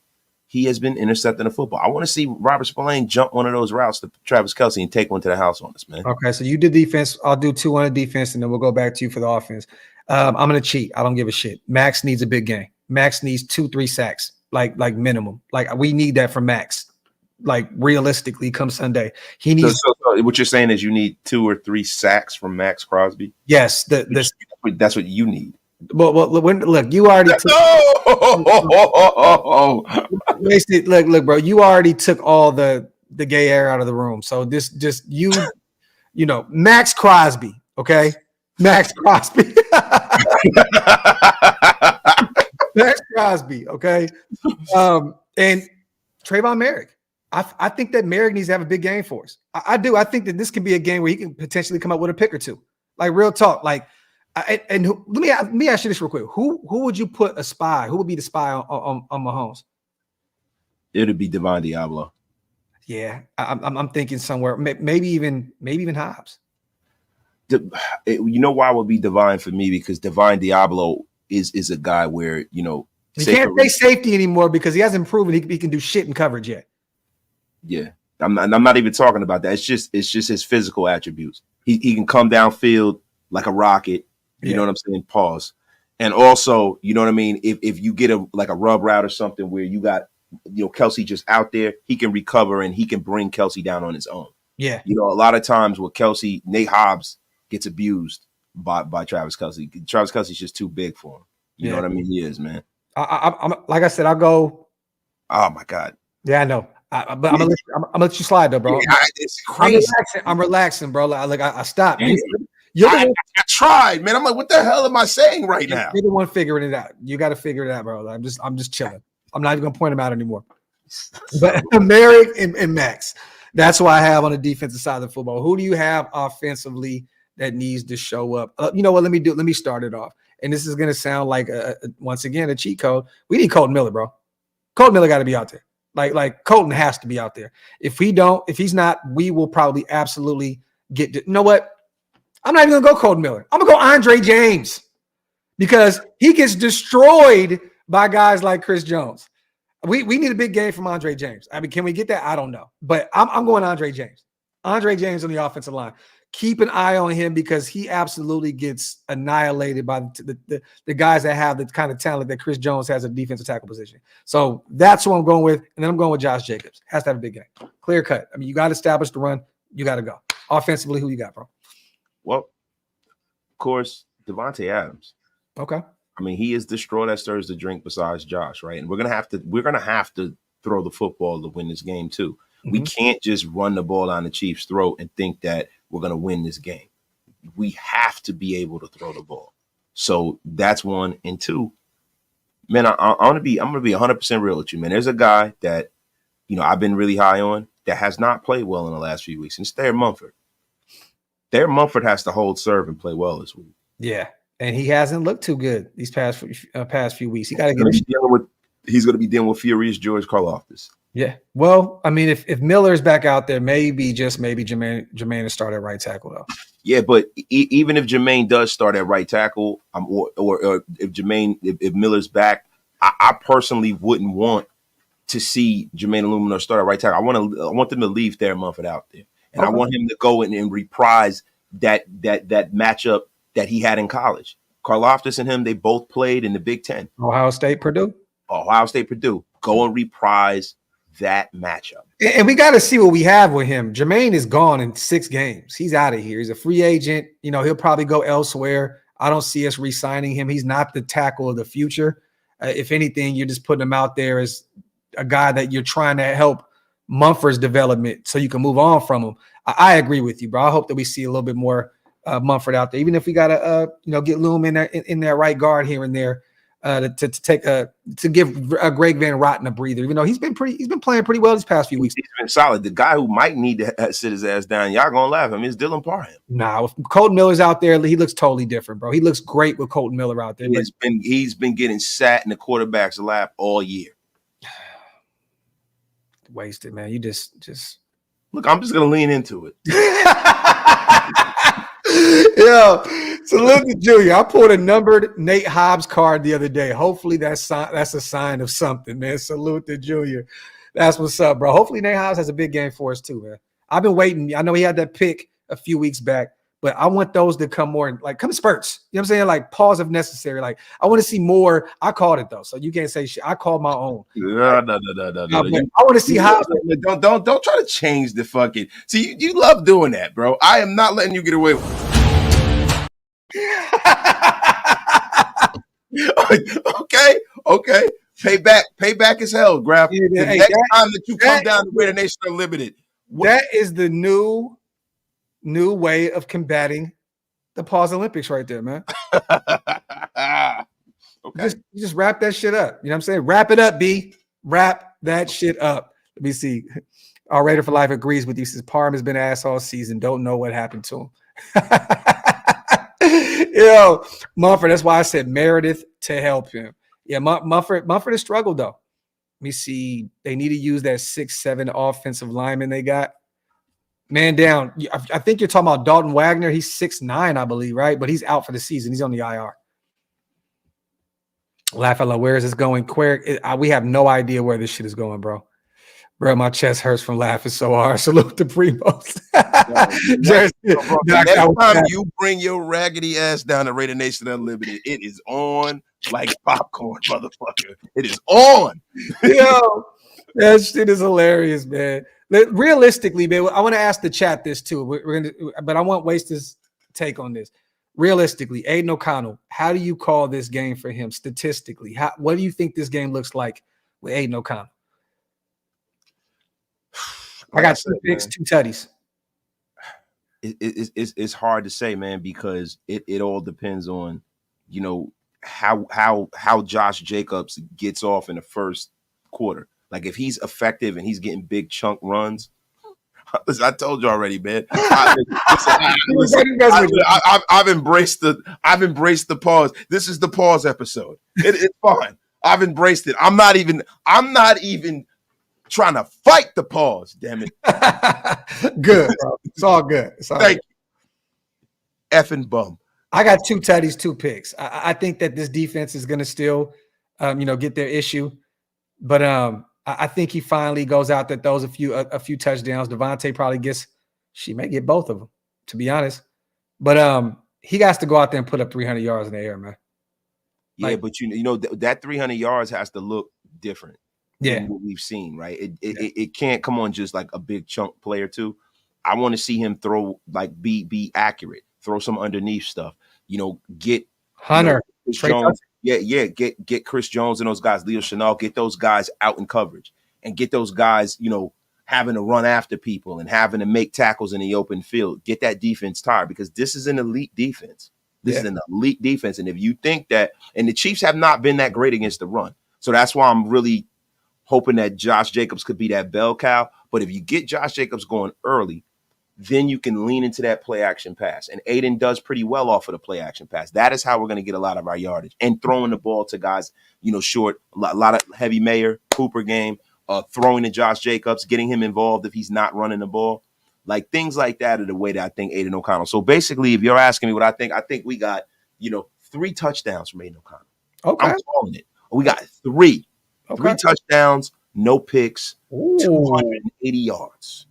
he has been intercepting the football. I want to see Robert Spillane jump one of those routes to Travis Kelce and take one to the house on us, man. Okay, so you did defense. I'll do 2 on the defense, and then we'll go back to you for the offense. I'm going to cheat. I don't give a shit. Maxx needs a big game. Maxx needs 2-3 sacks, like minimum. Like we need that from Maxx. Like realistically, come Sunday, he needs. So what you're saying is you need 2 or 3 sacks from Maxx Crosby. Yes, that's what you need. Well, look, you already took. Wasted. Look, bro, you already took all the gay air out of the room. So this just you know, Maxx Crosby, okay, Maxx Crosby, Maxx Crosby, okay, and Trayvon Merrick. I think that Merrick needs to have a big game for us. I do. I think that this can be a game where he can potentially come up with a pick or 2. Like real talk. Like, let me ask you this real quick. Who would you put a spy? Who would be the spy on Mahomes? It'd be Divine Diablo. Yeah, I'm thinking somewhere. Maybe even Hobbs. You know why it would be Divine for me? Because Divine Diablo is a guy where, you know, he can't play safety anymore because he hasn't proven he can do shit in coverage yet. Yeah, I'm not even talking about that. It's just his physical attributes. He can come downfield like a rocket. You know what I'm saying? Pause. And also, you know what I mean? If you get a rub route or something where you got, you know, Kelce just out there, he can recover and he can bring Kelce down on his own. Yeah. You know, a lot of times with Kelce, Nate Hobbs gets abused by Travis Kelce. Travis Kelce's just too big for him. You know what I mean? He is, man. I'm like I said, I'll go. Oh my God. Yeah, I know. But I'm gonna let you slide though, bro. It's crazy. I'm relaxing, bro. I stopped. I tried, man. I'm like, what the hell am I saying right now? You're the one figuring it out. You got to figure it out, bro. I'm just chilling. I'm not even gonna point him out anymore. But Merrick and Maxx, that's what I have on the defensive side of the football. Who do you have offensively that needs to show up? You know what? Let me start it off. And this is gonna sound like once again a cheat code. We need Colton Miller, bro. Colton Miller got to be out there. Like Colton has to be out there. If he's not, we will probably absolutely you know what? I'm not even gonna go Colton Miller. I'm gonna go Andre James because he gets destroyed by guys like Chris Jones. We need a big game from Andre James. I mean, can we get that? I don't know. But I'm going Andre James. Andre James on the offensive line. Keep an eye on him because he absolutely gets annihilated by the guys that have the kind of talent that Chris Jones has at defensive tackle position. So that's what I'm going with. And then I'm going with Josh Jacobs. Has to have a big game. Clear cut. I mean, you got to establish the run. You got to go. Offensively, who you got, bro? Well, of course, Devontae Adams. Okay. I mean, he is the straw that stirs the drink besides Josh, right? And we're gonna have to throw the football to win this game too. Mm-hmm. We can't just run the ball down the Chiefs' throat and think that we're gonna win this game. We have to be able to throw the ball. So that's 1. And 2, man, I'm gonna be 100% real with you, man. There's a guy that, you know, I've been really high on that has not played well in the last few weeks, and it's Thayer Munford. Thayer Munford has to hold serve and play well this week. Yeah, and he hasn't looked too good these past few weeks. He got to get. He's going to be dealing with Furious George Karlaftis. Yeah. Well, I mean, if Miller's back out there, maybe Jermaine will start at right tackle though. Yeah, but even if Jermaine does start at right tackle, or if Miller's back, I personally wouldn't want to see Jermaine Illuminor start at right tackle. I want them to leave Thayer Munford out there. And I want him to go in and reprise that matchup that he had in college. Karlaftis and him, they both played in the Big Ten. Ohio State, Purdue. Go and reprise that matchup. And we got to see what we have with him. Jermaine is gone in 6 games. He's out of here. He's a free agent. You know, he'll probably go elsewhere. I don't see us re-signing him. He's not the tackle of the future. If anything, you're just putting him out there as a guy that you're trying to help Munford's development so you can move on from him. I agree with you, bro. I hope that we see a little bit more Mumford out there. Even if we got to get Loom in there in that right guard here and there to give Greg Van Rotten a breather. Even though he's been playing pretty well these past few weeks. He's been solid. The guy who might need to sit his ass down, y'all gonna laugh at him, is Dylan Parham. Nah, if Colton Miller's out there, he looks totally different, bro. He looks great with Colton Miller out there. He's been getting sat in the quarterback's lap all year. Wasted, man. You just look. I'm just gonna lean into it. Yo, salute to Junior. I pulled a numbered Nate Hobbs card the other day. Hopefully that's a sign of something, man. Salute to Junior. That's what's up, bro. Hopefully Nate Hobbs has a big game for us too, man. I've been waiting. I know he had that pick a few weeks back, but I want those to come more come in spurts. You know what I'm saying? Like pause if necessary. Like I want to see more. I called it though, so you can't say shit. I called my own. No. I want to see Hobbs. Don't try to change the fucking. See, you love doing that, bro. I am not letting you get away with it. Okay. Payback is hell, Graphk. Yeah, the hey, next time that you come down to Raider Nation Unlimited. That is the new way of combating the pause Olympics right there, man. Okay. You just wrap that shit up. You know what I'm saying? Wrap it up, B. Wrap that shit up. Let me see. Our Raider for Life agrees with you. Says Parham has been ass all season. Don't know what happened to him. Yo, Mumford. That's why I said Meredith to help him. Yeah, Mumford has struggled though. Let me see. They need to use that 6'7" offensive lineman they got. Man down. I think you're talking about Dalton Wagner. He's 6'9", I believe, right? But he's out for the season. He's on the IR. Laugh out loud. Where is this going? We have no idea where this shit is going, bro. Bro, my chest hurts from laughing so hard. Salute to Primos. Next time you bring your raggedy ass down to Raider Nation Unlimited, it is on like popcorn, motherfucker. It is on. Yo, that shit is hilarious, man. Realistically, man, I want to ask the chat this too. But I want Waster's take on this. Realistically, Aiden O'Connell, how do you call this game for him statistically? What do you think this game looks like with Aiden O'Connell? I got 2 picks, 2 tutties. It's hard to say, man, because it all depends on, how Josh Jacobs gets off in the first quarter. Like if he's effective and he's getting big chunk runs. Listen, I told you already, man. I've embraced the pause. This is the pause episode. It's fine. I've embraced it. I'm not even trying to fight the pause. Damn it. Good, bro. It's all good. Thank you. Effing bum. I got 2 tutties, 2 picks. I think that this defense is going to still, get their issue, but I think he finally goes out that throws a few touchdowns. Devontae probably she may get both of them, to be honest. But he has to go out there and put up 300 yards in the air, man. Yeah, but that 300 yards has to look different. Yeah, than what we've seen, right? It can't come on just like a big chunk play or two. I want to see him throw be accurate, throw some underneath stuff. Get Hunter, Chris Jones. Get Chris Jones and those guys, Leo Chenal, get those guys out in coverage and get those guys, having to run after people and having to make tackles in the open field. Get that defense tired because this is an elite defense. This is an elite defense. And if you think that, and the Chiefs have not been that great against the run. So that's why I'm really hoping that Josh Jacobs could be that bell cow. But if you get Josh Jacobs going early, then you can lean into that play action pass. And Aiden does pretty well off of the play action pass. That is how we're going to get a lot of our yardage. And throwing the ball to guys, short, a lot of heavy Mayer, Cooper game, throwing to Josh Jacobs, getting him involved if he's not running the ball. Like things like that are the way that I think Aiden O'Connell. So basically, if you're asking me what I think we got, 3 touchdowns from Aiden O'Connell. Okay. I'm calling it. We got 3. Okay. 3 touchdowns, no picks, 280 yards.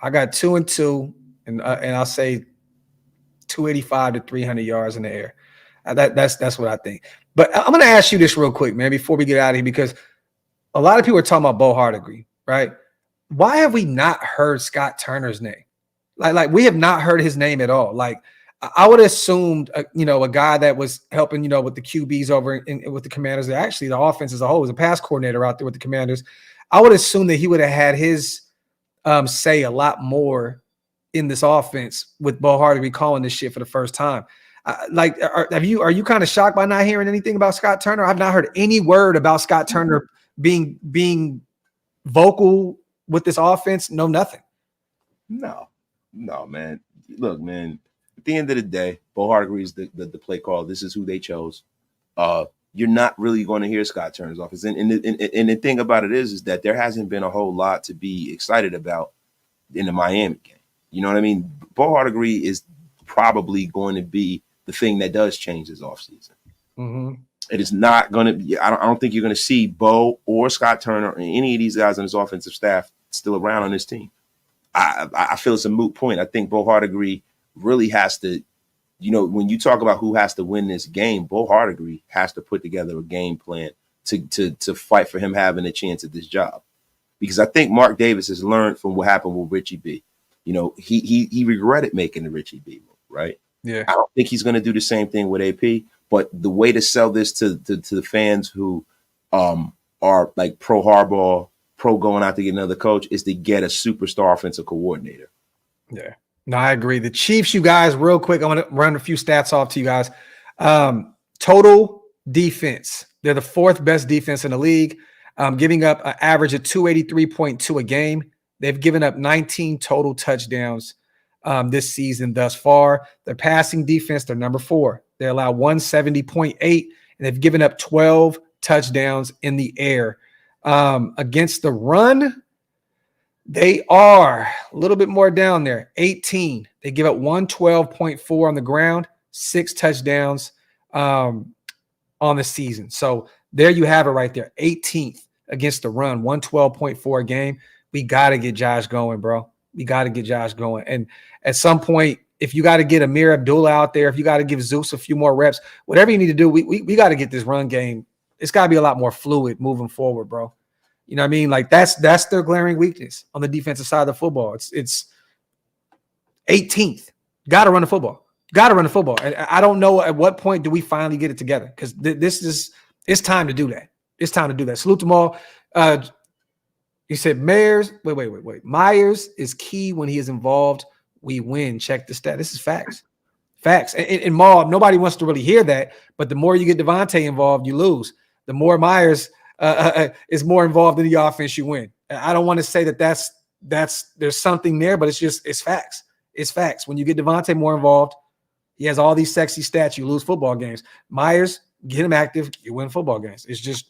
I got 2 and 2, and I'll say 285 to 300 yards in the air. That's what I think. But I'm going to ask you this real quick, man, before we get out of here, because a lot of people are talking about Bo Hardegree, right? Why have we not heard Scott Turner's name? Like we have not heard his name at all. Like I would have assumed, a guy that was helping, with the QBs over with the Commanders. Actually, the offense as a whole was a pass coordinator out there with the Commanders. I would assume that he would have had his say a lot more in this offense with Bo Hardegree calling this shit for the first time. Are you kind of shocked by not hearing anything about Scott Turner? I've not heard any word about Scott Turner being vocal with this offense. No, nothing. No, man. Look, man. At the end of the day, Bo Hardegree is the play call. This is who they chose. You're not really going to hear Scott Turner's offense. And the thing about it is that there hasn't been a whole lot to be excited about in the Miami game. You know what I mean? Bo Hardegree is probably going to be the thing that does change this offseason. Mm-hmm. It is not going to be – I don't think you're going to see Bo or Scott Turner or any of these guys on his offensive staff still around on this team. I feel it's a moot point. I think Bo Hardegree really has to – when you talk about who has to win this game, Bo Hardegree has to put together a game plan to fight for him having a chance at this job. Because I think Mark Davis has learned from what happened with Richie B. He regretted making the Richie B move, right? Yeah. I don't think he's going to do the same thing with AP. But the way to sell this to the fans who are like pro Harbaugh, pro going out to get another coach, is to get a superstar offensive coordinator. Yeah. No, I agree. The Chiefs, you guys, real quick, I want to run a few stats off to you guys. Total defense. They're the fourth best defense in the league, giving up an average of 283.2 a game. They've given up 19 total touchdowns this season thus far. Their passing defense, they're number 4. They allow 170.8, and they've given up 12 touchdowns in the air. Against the run, they are a little bit more down there, 18. They give up 112.4 on the ground, 6 touchdowns on the season. So there you have it right there, 18th against the run, 112.4 a game. We got to get Josh going, bro. We got to get Josh going. And at some point, if you got to get Amir Abdullah out there, if you got to give Zeus a few more reps, whatever you need to do, we got to get this run game. It's got to be a lot more fluid moving forward, bro. You know what I mean? Like that's their glaring weakness on the defensive side of the football. It's 18th. Got to run the football. Got to run the football. And I don't know at what point do we finally get it together, because it's time to do that. It's time to do that. Salute them all. You said Myers. Wait. Myers is key when he is involved. We win. Check the stat. This is facts. Facts. And Maul, nobody wants to really hear that, but the more you get Devontae involved, you lose. The more Myers is more involved in the offense, you win. I don't want to say that there's something there, but it's facts. It's facts. When you get Devontae more involved, he has all these sexy stats, you lose football games. Myers, get him active, you win football games. It's just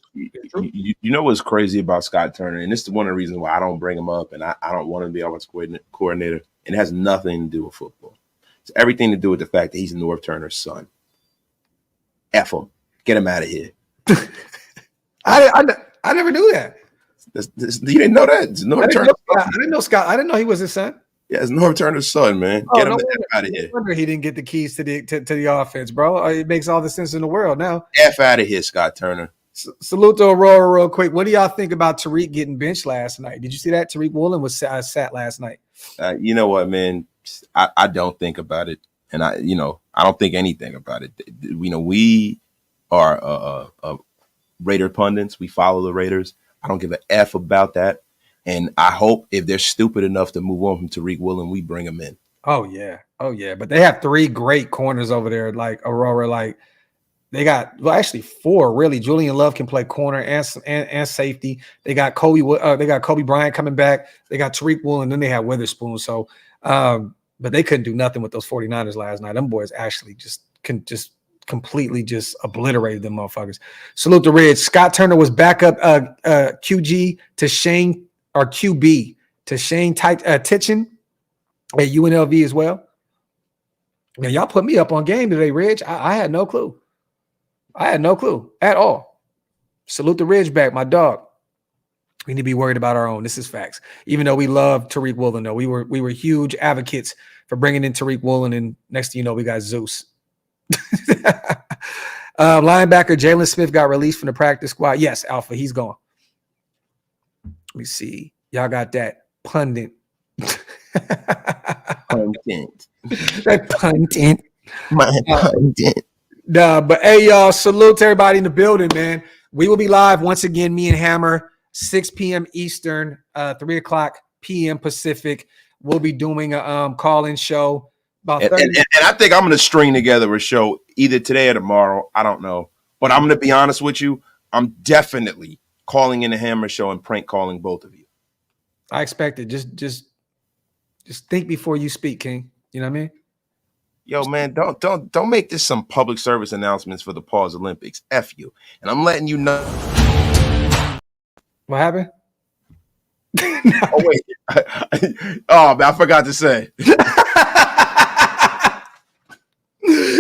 true. You know what's crazy about Scott Turner, and this is one of the reasons why I don't bring him up, and I don't want him to be offensive coordinator, and it has nothing to do with football. It's everything to do with the fact that he's Norv Turner's son. F him. Get him out of here. I never knew that. You didn't know that? It's Norv Turner's son. I didn't know Scott. I didn't know he was his son. Yeah, it's Norv Turner's son, man. Get him out of here. No wonder he didn't get the keys to the offense, bro. It makes all the sense in the world now. F out of here, Scott Turner. Salute to Aurora real quick. What do y'all think about Tariq getting benched last night? Did you see that? Tariq Woolen was sat last night. You know what, man? I don't think about it, and I don't think anything about it. We are Raider pundits. We follow the Raiders. I don't give a F about that, and I hope if they're stupid enough to move on from Tariq Woolen, we bring him in. Oh yeah. But they have 3 great corners over there, like Aurora. Like they got actually 4 really. Julian Love can play corner and safety. They got Kobe Bryant coming back. They got Tariq Woolen, then they have Witherspoon. So, but they couldn't do nothing with those 49ers last night. Them boys actually just completely just obliterated them motherfuckers. Salute the Reds. Scott Turner was backup QG to Shane, or QB to Shane Titchen at UNLV as well. Man, y'all put me up on game today, Ridge. I had no clue. I had no clue at all. Salute the Ridgeback, my dog. We need to be worried about our own. This is facts. Even though we love Tariq Woolen, though, we were huge advocates for bringing in Tariq Woolen, and next thing you know, we got Zeus. Linebacker Jalen Smith got released from the practice squad. Yes, Alpha, he's gone. Let me see. Y'all got that pundit. Content. That pundit. My pundit. But hey, y'all, salute to everybody in the building, man. We will be live once again, me and Hammer, 6 p.m. Eastern, 3 o'clock p.m. Pacific we'll be doing a call-in show about And 30 and I think I'm going to string together a show either today or tomorrow. I don't know. But I'm going to be honest with you. I'm definitely calling in the Hammer Show and prank calling both of you. I expect it. Just think before you speak, King. You know what I mean? Yo, man, don't make this some public service announcements for the Pause Olympics. F you. And I'm letting you know. What happened? Oh, wait. Oh, man, I forgot to say.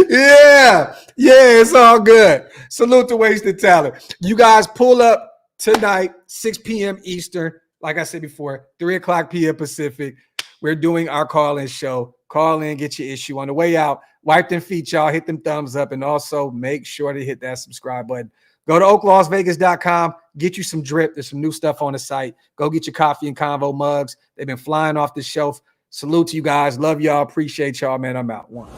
Yeah, it's all good. Salute to Wasted Talent. You guys pull up tonight, 6 p.m. Eastern. Like I said before, 3 o'clock p.m. Pacific. We're doing our call-in show. Call in, get your issue. On the way out, wipe them feet, y'all. Hit them thumbs up, and also make sure to hit that subscribe button. Go to OakLosVegas.com. Get you some drip. There's some new stuff on the site. Go get your coffee and Convo mugs. They've been flying off the shelf. Salute to you guys. Love y'all. Appreciate y'all, man. I'm out. One.